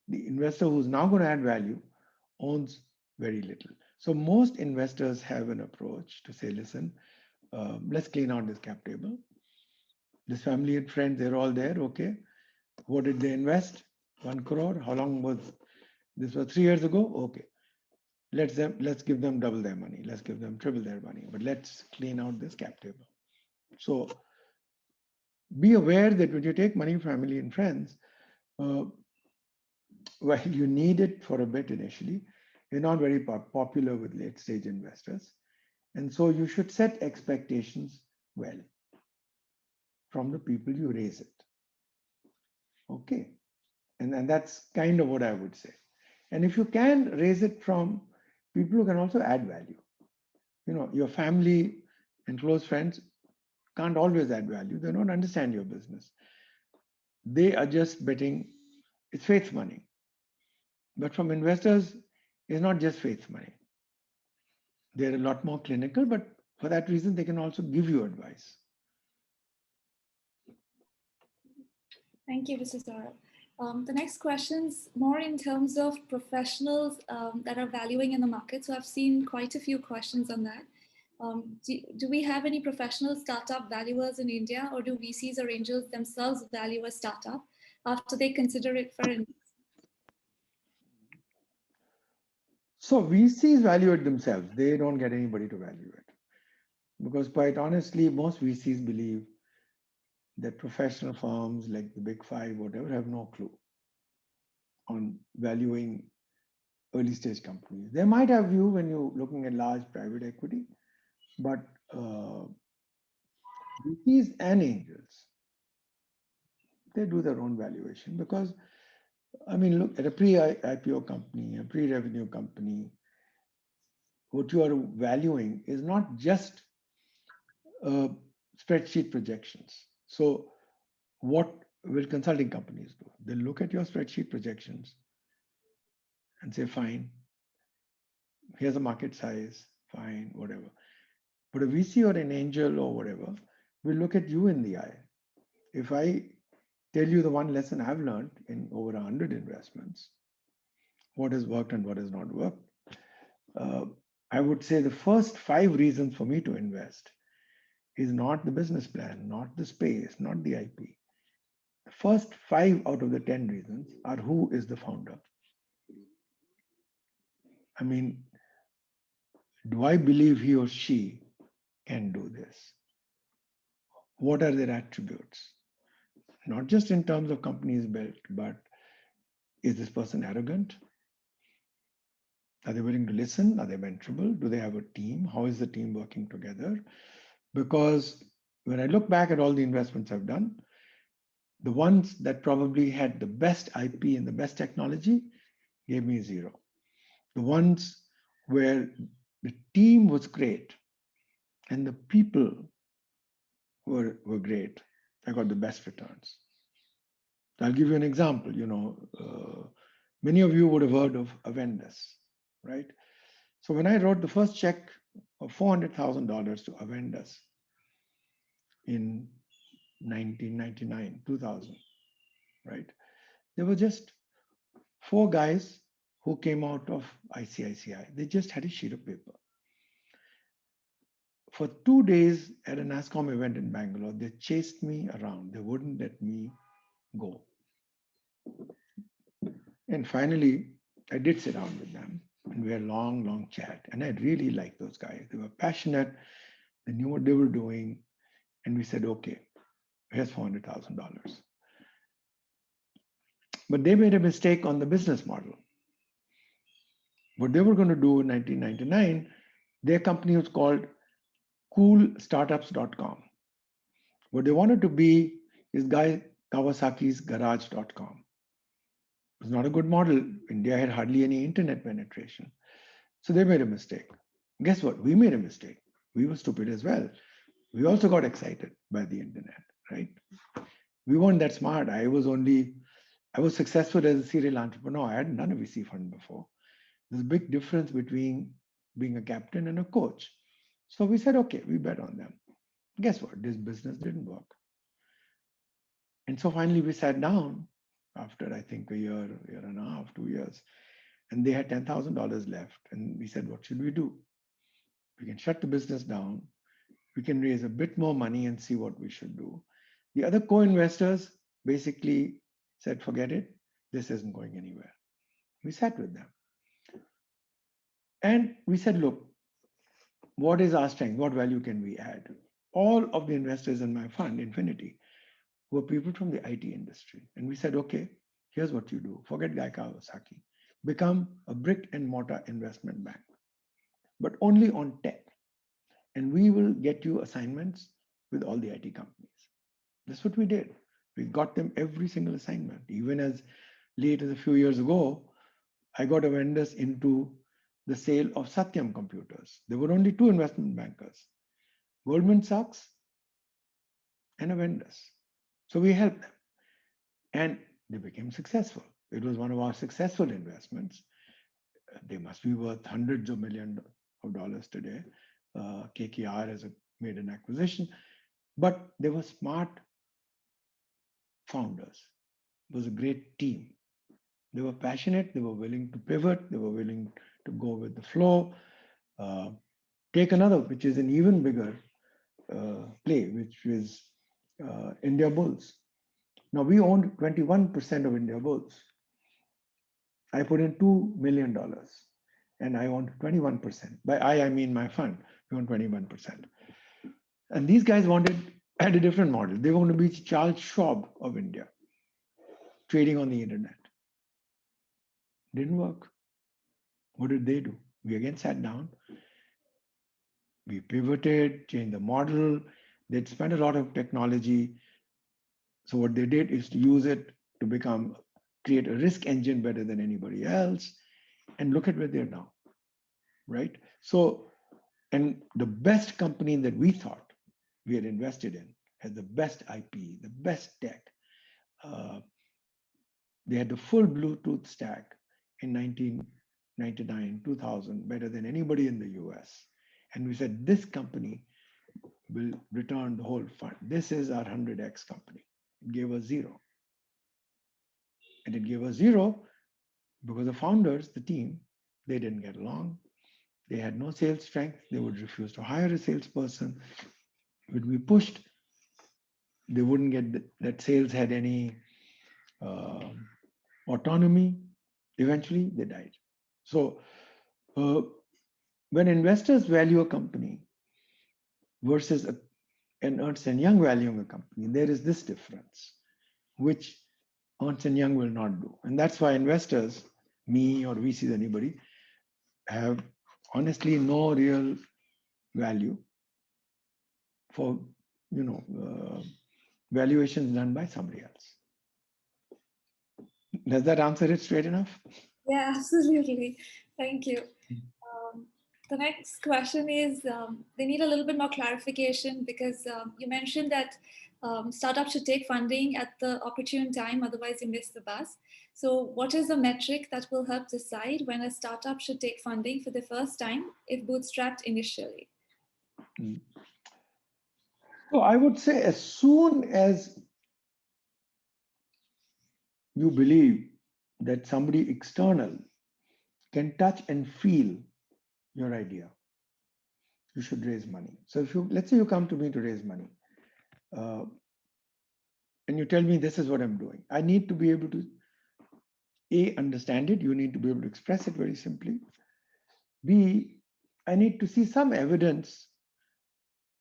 the investor who's now going to add value owns very little. So most investors have an approach to say, listen, let's clean out this cap table. This family and friends, they're all there. Okay. What did they invest? 1 crore. How long was this? Was 3 years ago? Okay. Let's give them double their money. Let's give them triple their money. But let's clean out this cap table. So be aware that when you take money, family, and friends, while you need it for a bit initially, you're not very popular with late stage investors. And so you should set expectations well from the people you raise it. Okay. And that's kind of what I would say. And if you can raise it from people who can also add value, your family and close friends can't always add value. They don't understand your business. They are just betting, it's faith money. But from investors, it's not just faith money. They're a lot more clinical, but for that reason, they can also give you advice. Thank you, Mr. Saurabh. The next question's more in terms of professionals that are valuing in the market. So I've seen quite a few questions on that. Do we have any professional startup valuers in India, or do VCs or angels themselves value a startup after they consider it for investment? So VCs value it themselves. They don't get anybody to value it. Because quite honestly, most VCs believe that professional firms like the big five, whatever, have no clue on valuing early stage companies. They might have view when you're looking at large private equity, but VCs and angels, they do their own valuation because, I mean, look at a pre-IPO company, a pre-revenue company, what you are valuing is not just spreadsheet projections. So what will consulting companies do? They'll look at your spreadsheet projections and say, fine, here's a market size, fine, whatever. But a VC or an angel or whatever will look at you in the eye. If I tell you the one lesson I've learned in over 100 investments, what has worked and what has not worked, I would say the first 5 reasons for me to invest is not the business plan, not the space, not the IP. The first 5 out of the 10 reasons are who is the founder. I mean, do I believe he or she can do this? What are their attributes? Not just in terms of companies built, but is this person arrogant? Are they willing to listen? Are they mentorable? Do they have a team? How is the team working together? Because when I look back at all the investments I've done, the ones that probably had the best IP and the best technology gave me 0. The ones where the team was great and the people were great, I got the best returns. I'll give you an example. Many of you would have heard of Avendus, right? So when I wrote the first check of $400,000 to Avendus in 1999, 2000, right? There were just 4 guys who came out of ICICI. They just had a sheet of paper. For 2 days at a NASCOM event in Bangalore, they chased me around. They wouldn't let me go. And finally, I did sit down with them and we had a long, long chat. And I really liked those guys. They were passionate. They knew what they were doing. And we said, okay, here's $400,000. But they made a mistake on the business model. What they were going to do in 1999, their company was called coolstartups.com. What they wanted to be is Guy Kawasaki's garage.com. It was not a good model. India had hardly any internet penetration. So they made a mistake. Guess what? We made a mistake. We were stupid as well. We also got excited by the internet, right? We weren't that smart. I was successful as a serial entrepreneur. I hadn't done a VC fund before. There's a big difference between being a captain and a coach. So we said, okay, we bet on them. Guess what? This business didn't work. And so finally we sat down after I think a year and a half, 2 years, and they had $10,000 left. And we said, what should we do? We can shut the business down. We can raise a bit more money and see what we should do. The other co-investors basically said, forget it. This isn't going anywhere. We sat with them and we said, look, what is our strength? What value can we add? All of the investors in my fund, Infinity, were people from the IT industry. And we said, okay, here's what you do. Forget Guy Kawasaki. Become a brick and mortar investment bank, but only on tech. And we will get you assignments with all the IT companies. That's what we did. We got them every single assignment. Even as late as a few years ago, I got a vendors into the sale of Satyam computers. There were only two investment bankers, Goldman Sachs and a vendors. So we helped them and they became successful. It was one of our successful investments. They must be worth hundreds of millions of dollars today. KKR has made an acquisition, but they were smart founders. It was a great team. They were passionate, they were willing to pivot, they were willing to go with the flow. Uh, Take another, which is an even bigger play, which is India Bulls. Now we owned 21% of India Bulls. I put in $2 million and I owned 21%. By I mean my fund. We owned 21%. And these guys had a different model. They wanted to be Charles Schwab of India, trading on the internet. Didn't work. What did they do? We again sat down. We pivoted, changed the model. They'd spent a lot of technology. So what they did is to use it to create a risk engine better than anybody else. And look at where they're now, right? So, and the best company that we thought we had invested in had the best IP, the best tech. Uh, they had the full Bluetooth stack in 1999, 2000, better than anybody in the US. And we said, this company will return the whole fund. This is our 100x company. It gave us zero. And it gave us zero because the founders, the team, they didn't get along. They had no sales strength. They would refuse to hire a salesperson. When we pushed, they wouldn't get that sales had any autonomy. Eventually, they died. So when investors value a company versus an Ernst & Young valuing a company, there is this difference, which Ernst & Young will not do. And that's why investors, me or VCs, anybody, have honestly no real value for, valuations done by somebody else. Does that answer it straight enough? Yeah, absolutely. Thank you. The next question is, they need a little bit more clarification because you mentioned that startups should take funding at the opportune time, otherwise you miss the bus. So what is the metric that will help decide when a startup should take funding for the first time if bootstrapped initially? So I would say as soon as you believe that somebody external can touch and feel your idea, you should raise money. So if let's say you come to me to raise money, and you tell me this is what I'm doing, I need to be able to understand it. You need to be able to express it very simply. B, I need to see some evidence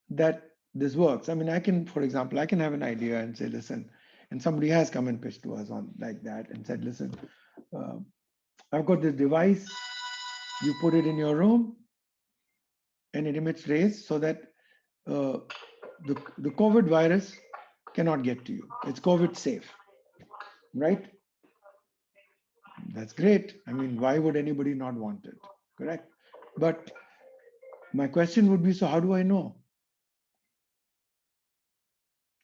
that this works. I mean, I can, for example, I can have an idea and say, listen, and somebody has come and pitched to us on like that and said, listen, I've got this device, you put it in your room and it emits rays so that the COVID virus cannot get to you. It's COVID safe, right? That's great. I mean, why would anybody not want it? Correct. But my question would be, so how do I know?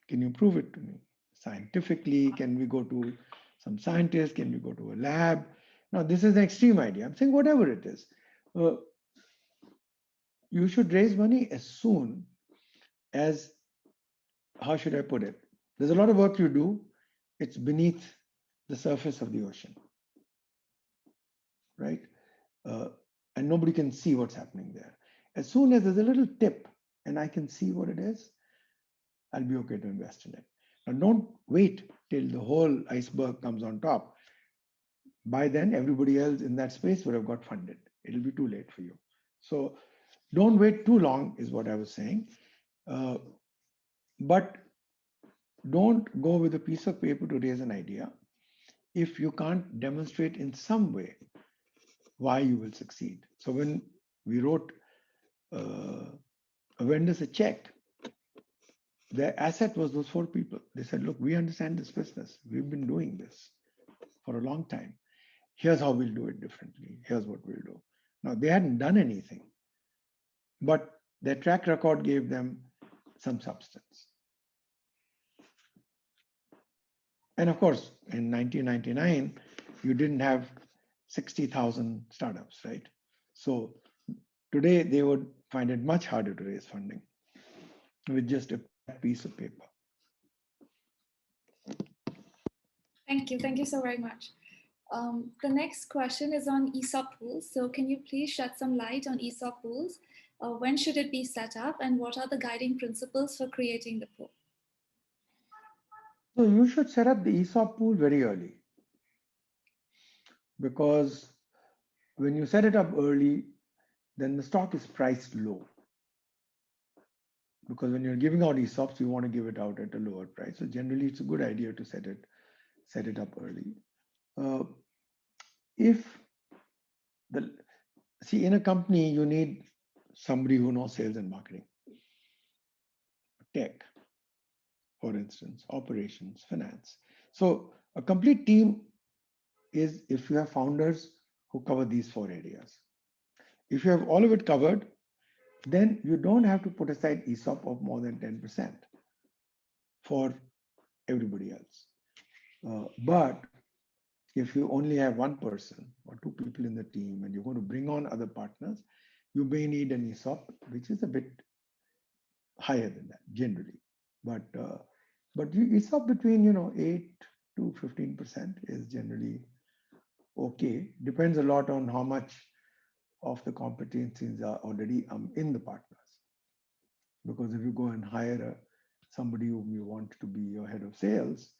Can you prove it to me? Scientifically, can we go to some scientist? Can we go to a lab? Now, this is an extreme idea. I'm saying whatever it is, uh, you should raise money as soon as, how should I put it? There's a lot of work you do. It's beneath the surface of the ocean, right? Uh, and nobody can see what's happening there. As soon as there's a little tip and I can see what it is, I'll be okay to invest in it. Now, don't wait till the whole iceberg comes on top. By then, everybody else in that space would have got funded. It'll be too late for you. So don't wait too long, is what I was saying. But don't go with a piece of paper to raise an idea if you can't demonstrate in some way why you will succeed. So when we wrote vendors a check, their asset was those 4 people. They said, look, we understand this business. We've been doing this for a long time. Here's how we'll do it differently. Here's what we'll do. Now, they hadn't done anything, but their track record gave them some substance. And of course, in 1999, you didn't have 60,000 startups, right? So today they would find it much harder to raise funding with just a piece of paper. Thank you. Thank you so very much. The next question is on ESOP pools. So can you please shed some light on ESOP pools? When should it be set up and what are the guiding principles for creating the pool? So you should set up the ESOP pool very early, because when you set it up early, then the stock is priced low. Because when you're giving out ESOPs, you want to give it out at a lower price. So generally, it's a good idea to set it up early. If in a company, you need somebody who knows sales and marketing, tech, for instance, operations, finance. So a complete team is if you have founders who cover these 4 areas. If you have all of it covered, then you don't have to put aside ESOP of more than 10% for everybody else. But if you only have 1 person or 2 people in the team and you're going to bring on other partners, you may need an ESOP, which is a bit higher than that generally. But ESOP between 8 to 15% is generally okay. Depends a lot on how much of the competencies are already in the partners. Because if you go and hire somebody whom you want to be your head of sales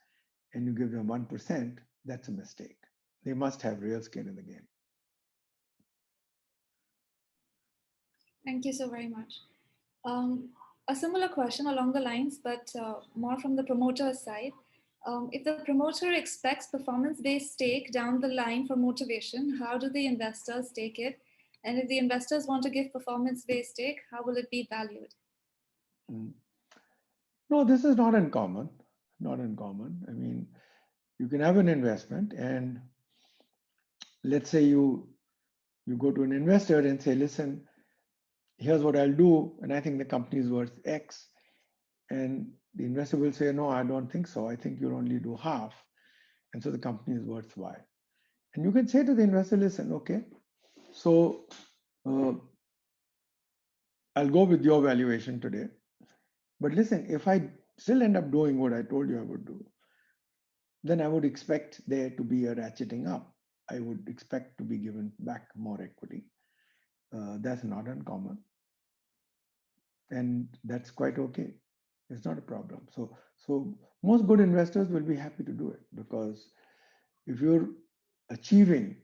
and you give them 1%, that's a mistake. They must have real skin in the game. Thank you so very much. A similar question along the lines, but more from the promoter's side. If the promoter expects performance-based stake down the line for motivation, how do the investors take it? And if the investors want to give performance-based stake, how will it be valued? No, this is not uncommon. Not uncommon. I mean, you can have an investment, and let's say you go to an investor and say, listen, here's what I'll do, and I think the company is worth X. And the investor will say, no, I don't think so. I think you'll only do half. And so the company is worth Y. And you can say to the investor, listen, okay, so I'll go with your valuation today. But listen, if I still end up doing what I told you I would do, then I would expect there to be a ratcheting up. I would expect to be given back more equity. That's not uncommon. And that's quite okay. It's not a problem. So most good investors will be happy to do it, because if you're achieving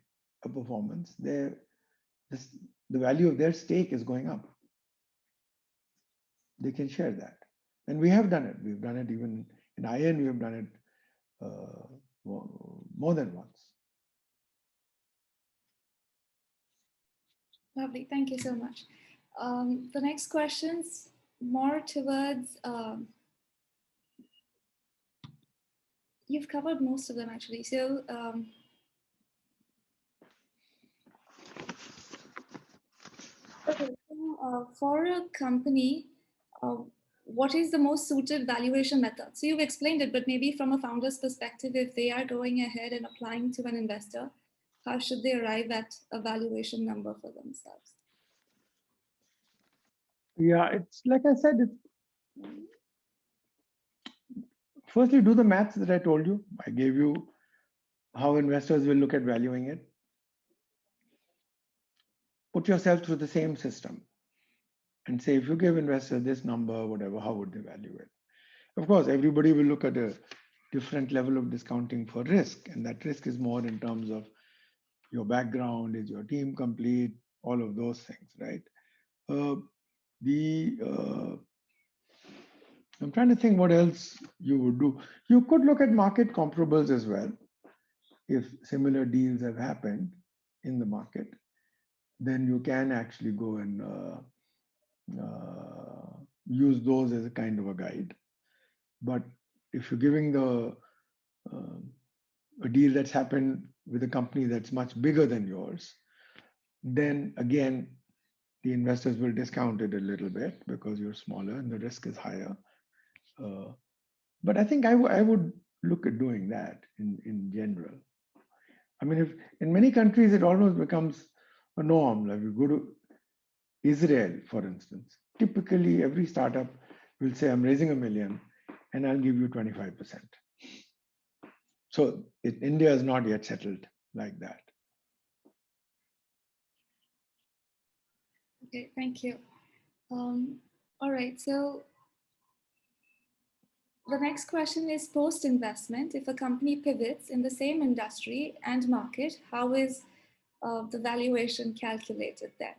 a performance, the value of their stake is going up. They can share that. And we have done it. We've done it even in IN, we have done it more than once. Lovely, thank you so much. The next question's more towards, you've covered most of them actually. So okay, so, for a company, what is the most suited valuation method? So you've explained it, but maybe from a founder's perspective, if they are going ahead and applying to an investor, how should they arrive at a valuation number for themselves? Yeah, it's like I said, firstly, do the maths that I told you. I gave you how investors will look at valuing it. Put yourself through the same system and say, if you give investors this number, whatever, how would they value it? Of course, everybody will look at a different level of discounting for risk, and that risk is more in terms of your background, is your team complete, all of those things, right? The I'm trying to think what else you would do. You could look at market comparables as well. If similar deals have happened in the market, then you can actually go and use those as a kind of a guide. But if you're giving a deal that's happened with a company that's much bigger than yours, then again, the investors will discount it a little bit because you're smaller and the risk is higher. But I think I would look at doing that in general. I mean, if in many countries it almost becomes a norm. Like you go to Israel, for instance, typically every startup will say, I'm raising $1 million and I'll give you 25%. So India is not yet settled like that. Okay, thank you. All right, so the next question is post-investment. If a company pivots in the same industry and market, how is the valuation calculated then?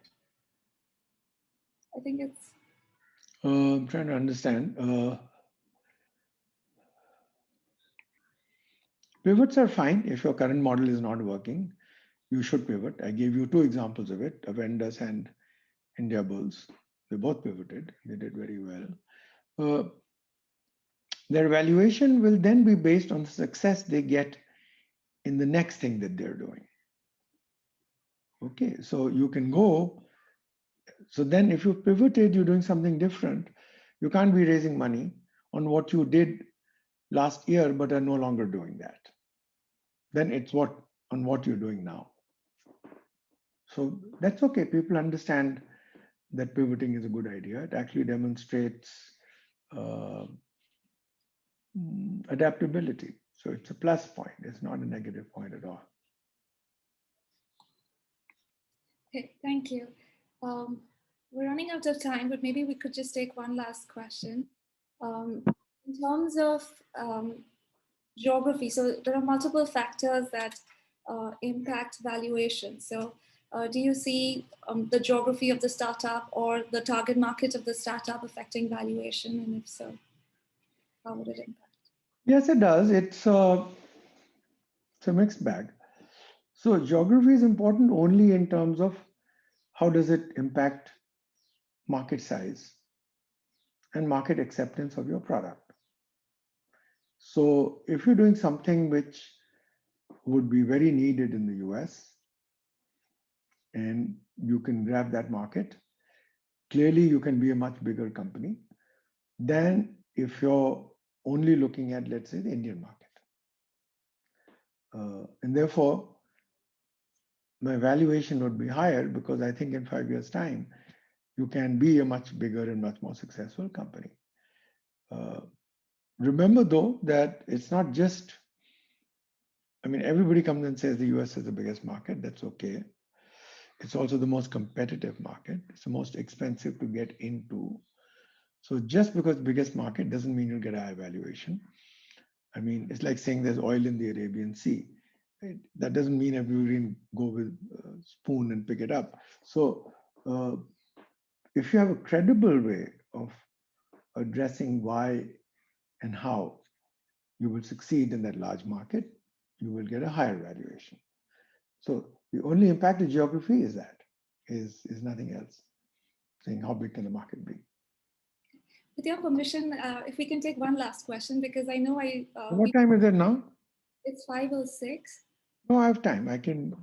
I think it's... I'm trying to understand. Pivots are fine if your current model is not working. You should pivot. I gave you 2 examples of it, Avendas and India Bulls. They both pivoted. They did very well. Their valuation will then be based on the success they get in the next thing that they're doing. Okay, so you can go. So then if you pivoted, you're doing something different. You can't be raising money on what you did last year, but are no longer doing that. Then it's on what you're doing now. So that's okay. People understand that pivoting is a good idea. It actually demonstrates adaptability. So it's a plus point. It's not a negative point at all. Okay, thank you. We're running out of time, but maybe we could just take one last question. In terms of geography, so there are multiple factors that impact valuation. So do you see the geography of the startup or the target market of the startup affecting valuation? And if so, how would it impact? Yes, it does. It's a mixed bag. So geography is important only in terms of how does it impact market size and market acceptance of your product. So if you're doing something which would be very needed in the US and you can grab that market, clearly you can be a much bigger company than if you're only looking at, let's say, the Indian market. And therefore, my valuation would be higher because I think in 5 years' time, you can be a much bigger and much more successful company. Remember, though, that it's not just, I mean, everybody comes and says the US is the biggest market. That's okay. It's also the most competitive market. It's the most expensive to get into. So just because biggest market doesn't mean you'll get a high valuation. I mean, it's like saying there's oil in the Arabian Sea. Right? That doesn't mean everybody go with a spoon and pick it up. So if you have a credible way of addressing why and how you will succeed in that large market, you will get a higher valuation. So the only impact of geography is that, is nothing else. Saying how big can the market be? With your permission, if we can take one last question, because I know what time is it now? It's 5:06. No, I have time. I can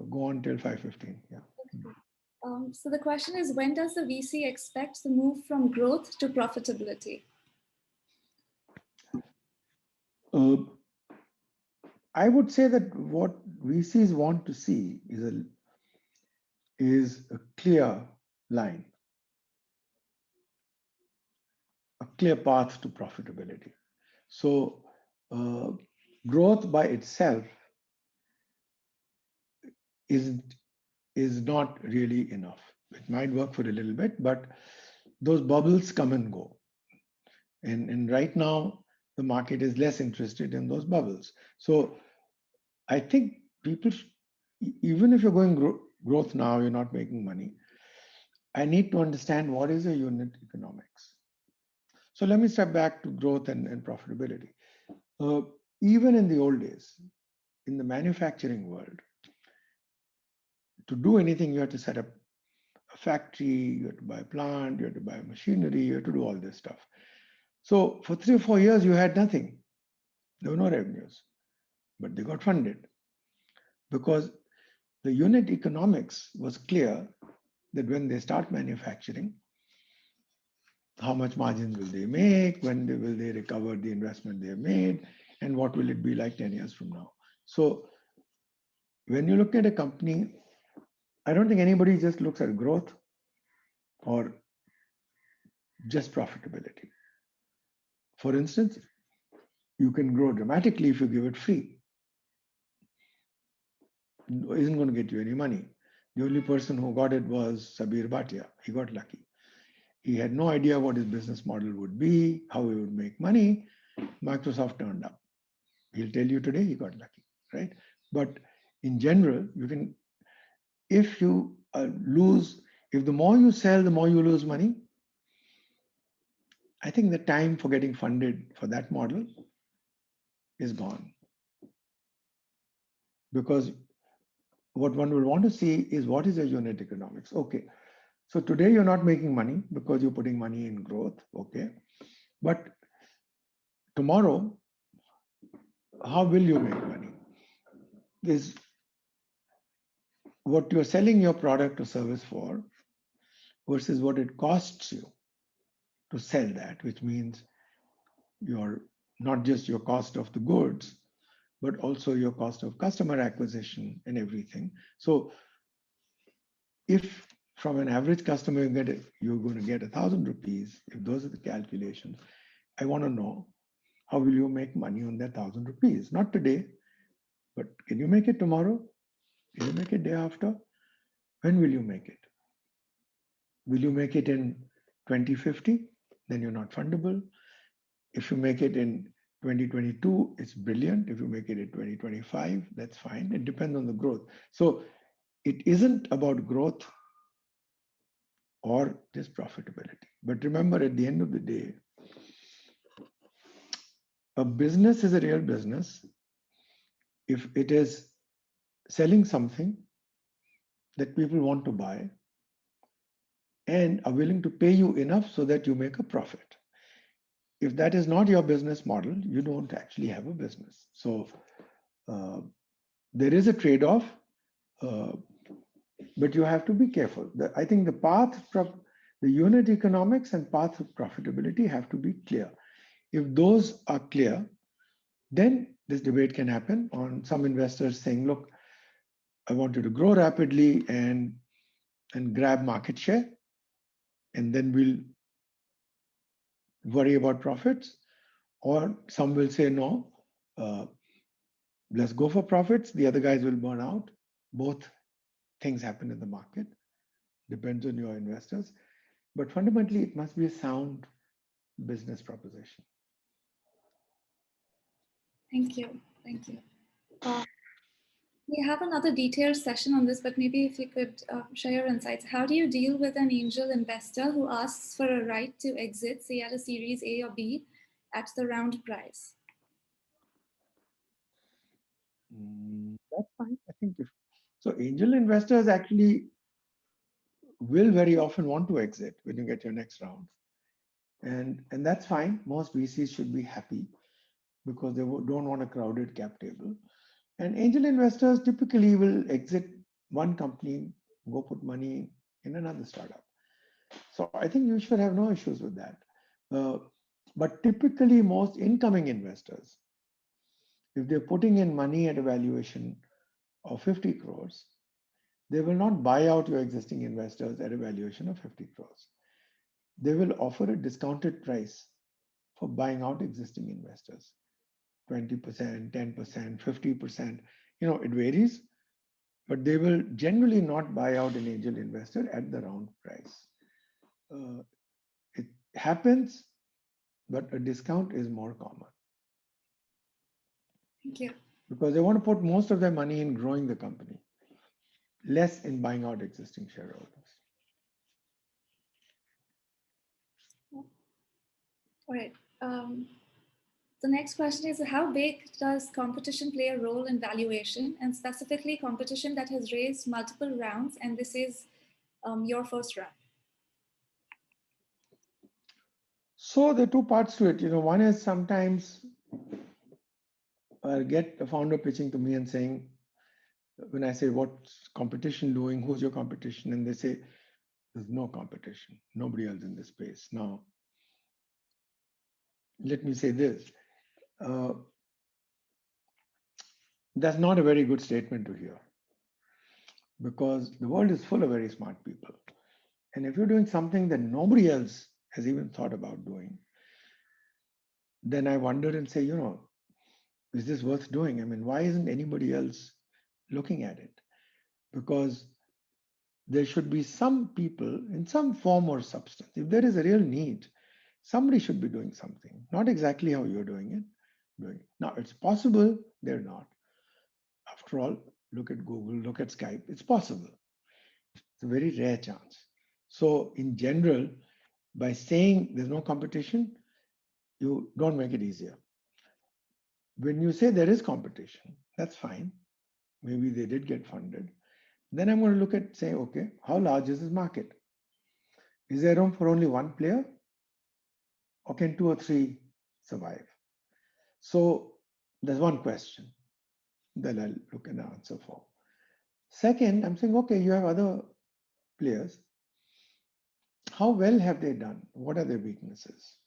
go on till 5:15. Yeah. Okay. So the question is, when does the VC expect the move from growth to profitability? I would say that what VCs want to see is a clear line, a clear path to profitability. So uh, growth by itself isn't is not really enough. It might work for a little bit, but those bubbles come and go. And right now, the market is less interested in those bubbles. So I think people, even if you're going growth now, you're not making money. I need to understand what is a unit economics. So let me step back to growth and profitability. Uh, Even in the old days, in the manufacturing world, to do anything, you have to set up a factory, you have to buy a plant, you have to buy machinery, you have to do all this stuff. So for 3 or 4 years, you had nothing. There were no revenues, but they got funded because the unit economics was clear that when they start manufacturing, how much margins will they make, will they recover the investment they have made, and what will it be like 10 years from now. So when you look at a company, I don't think anybody just looks at growth or just profitability. For instance, you can grow dramatically if you give it free. It isn't going to get you any money. The only person who got it was Sabir Bhatia. He got lucky. He had no idea what his business model would be, how he would make money. Microsoft turned up. He'll tell you today he got lucky, right? But in general, you can, if you lose, if the more you sell, the more you lose money, I think the time for getting funded for that model is gone. Because what one will want to see is what is your unit economics. Okay, so today you're not making money because you're putting money in growth. Okay, but tomorrow, how will you make money? Is what you're selling your product or service for versus what it costs you to sell that, which means your not just your cost of the goods, but also your cost of customer acquisition and everything. So if from an average customer you're going to get 1,000 rupees, if those are the calculations, I want to know how will you make money on that 1,000 rupees? Not today, but can you make it tomorrow? Can you make it day after? When will you make it? Will you make it in 2050? Then you're not fundable. If you make it in 2022, it's brilliant. If you make it in 2025, that's fine. It depends on the growth. So it isn't about growth or just profitability. But remember, at the end of the day, a business is a real business if it is selling something that people want to buy and are willing to pay you enough so that you make a profit. If that is not your business model, you don't actually have a business. So uh, there is a trade-off, uh, but you have to be careful. I think the unit economics and path of profitability have to be clear. If those are clear, then this debate can happen on some investors saying, look, I want you to grow rapidly and grab market share, and then we'll worry about profits. Or some will say, no, uh, let's go for profits. The other guys will burn out. Both things happen in the market. Depends on your investors. But fundamentally, it must be a sound business proposition. Thank you. Thank you. Uh, we have another detailed session on this, but maybe if you could share your insights. How do you deal with an angel investor who asks for a right to exit, say at a series A or B, at the round price? That's fine. I think so. Angel investors actually will very often want to exit when you get your next round, and that's fine. Most VCs should be happy because they don't want a crowded cap table. And angel investors typically will exit one company, go put money in another startup. So I think you should have no issues with that. Uh, but typically, most incoming investors If they're putting in money at a valuation of 50 crores, they will not buy out your existing investors at a valuation of 50 crores. They will offer a discounted price for buying out existing investors, 20%, 10%, 50%. It varies, but they will generally not buy out an angel investor at the round price. It happens, but a discount is more common Thank you. because they want to put most of their money in growing the company, less in buying out existing shareholders. All right. The next question is, how big does competition play a role in valuation, and specifically competition that has raised multiple rounds, and this is your first round? So there are two parts to it. One is sometimes I'll get a founder pitching to me and saying, when I say, what's competition doing? Who's your competition? And they say, there's no competition, nobody else in this space. Now, let me say this. That's not a very good statement to hear because the world is full of very smart people. And if you're doing something that nobody else has even thought about doing, then I wonder and say, is this worth doing? I mean, why isn't anybody else looking at it? Because there should be some people in some form or substance. If there is a real need, somebody should be doing something, not exactly how you're doing it. Now, it's possible they're not. After all, look at Google, look at Skype. It's possible. It's a very rare chance. So, in general, by saying there's no competition, you don't make it easier. When you say there is competition, that's fine. Maybe they did get funded. Then I'm going to look at, say, okay, how large is this market? Is there room for only one player? Or can two or three survive? So there's one question that I'll look and answer for. Second, I'm saying, okay, you have other players. How well have they done? What are their weaknesses?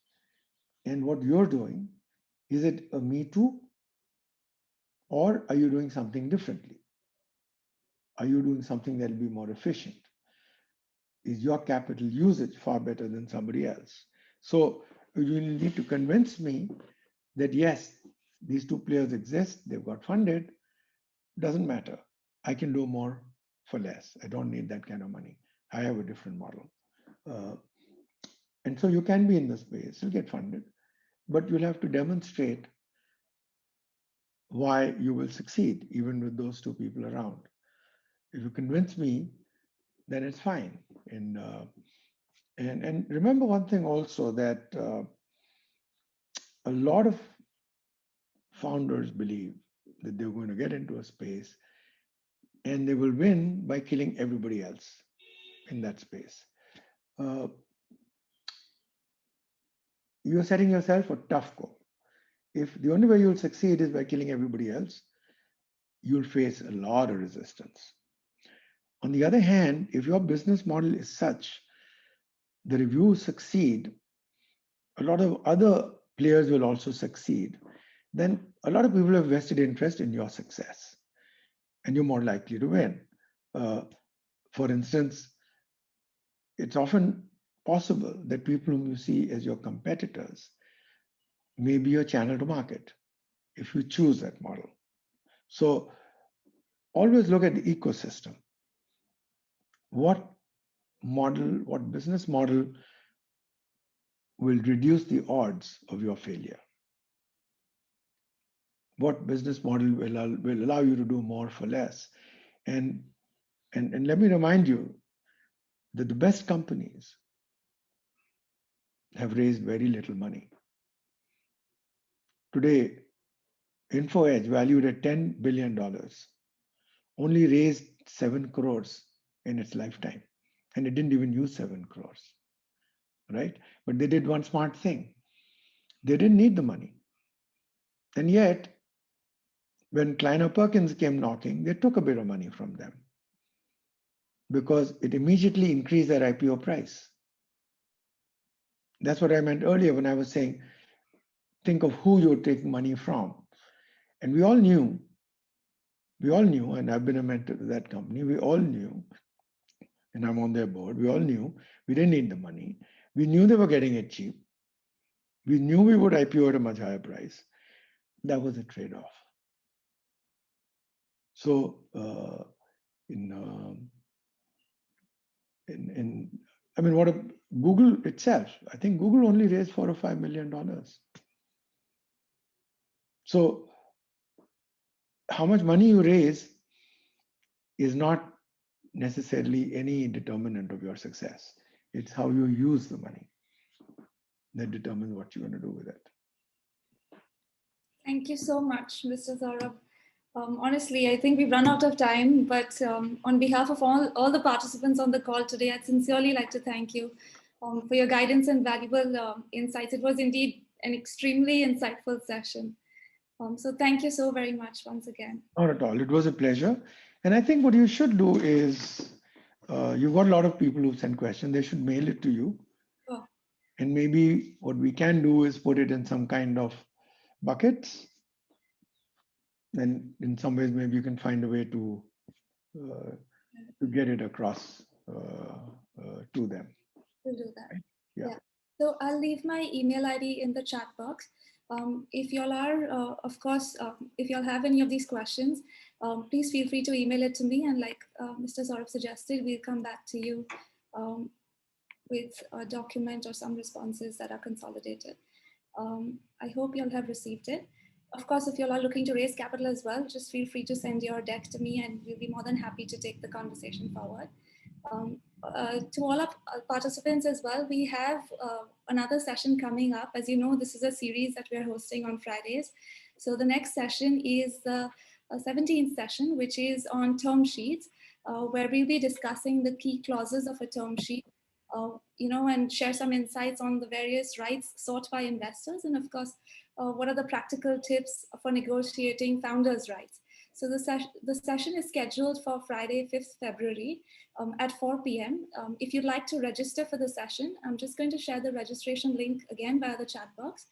And what you're doing, is it a me too? Or are you doing something differently? Are you doing something that will be more efficient? Is your capital usage far better than somebody else? So you need to convince me that yes, these two players exist, they've got funded, doesn't matter. I can do more for less. I don't need that kind of money. I have a different model. And so you can be in the space, you'll get funded, but you'll have to demonstrate why you will succeed, even with those two people around. If you convince me, then it's fine. And remember one thing also, that a lot of founders believe that they're going to get into a space and they will win by killing everybody else in that space. You're setting yourself a tough goal. If the only way you'll succeed is by killing everybody else, you'll face a lot of resistance. On the other hand, if your business model is such that if you succeed, a lot of other players will also succeed, then a lot of people have vested interest in your success and you're more likely to win. For instance, it's often possible that people whom you see as your competitors may be your channel to market if you choose that model. So always look at the ecosystem. What business model will reduce the odds of your failure? What business model will allow you to do more for less? And let me remind you that the best companies have raised very little money. Today, InfoEdge, valued at $10 billion, only raised 7 crores in its lifetime. And it didn't even use 7 crores, right? But they did one smart thing. They didn't need the money. And yet, when Kleiner Perkins came knocking, they took a bit of money from them because it immediately increased their IPO price. That's what I meant earlier when I was saying, think of who you're taking money from. And we all knew, and I've been a mentor to that company, we all knew, and I'm on their board, we all knew we didn't need the money. We knew they were getting it cheap. We knew we would IPO at a much higher price. That was a trade-off. So in I mean, what a Google itself, I think Google only raised $4 or $5 million. So how much money you raise is not necessarily any determinant of your success. It's how you use the money that determines what you're going to do with it. Thank you so much, Mr. Saurabh. Honestly, I think we've run out of time, but on behalf of all the participants on the call today, I'd sincerely like to thank you for your guidance and valuable insights. It was indeed an extremely insightful session. So thank you so very much once again. Not at all. It was a pleasure. And I think what you should do is, you've got a lot of people who send questions. They should mail it to you. Oh. And maybe what we can do is put it in some kind of buckets. And in some ways, maybe you can find a way to get it across to them. We'll do that. Right? Yeah. So I'll leave my email ID in the chat box. If y'all are, of course, if y'all have any of these questions, please feel free to email it to me. And like Mr. Saurabh suggested, we'll come back to you with a document or some responses that are consolidated. I hope you'll have received it. Of course, if you're all looking to raise capital as well, just feel free to send your deck to me and we'll be more than happy to take the conversation forward. To all our participants as well, we have another session coming up. As you know, this is a series that we're hosting on Fridays. So the next session is the 17th session, which is on term sheets, where we'll be discussing the key clauses of a term sheet, and share some insights on the various rights sought by investors. And of course, what are the practical tips for negotiating founders' rights? So the session is scheduled for Friday, 5th February at 4 p.m. If you'd like to register for the session, I'm just going to share the registration link again via the chat box.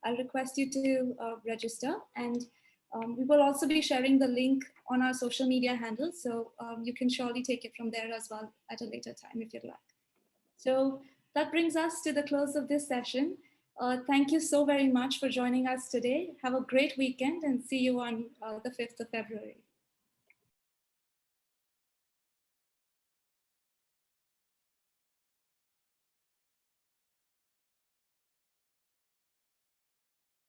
I'll request you to register, and we will also be sharing the link on our social media handles. So you can surely take it from there as well at a later time if you'd like. So that brings us to the close of this session. Thank you so very much for joining us today. Have a great weekend and see you on the 5th of February.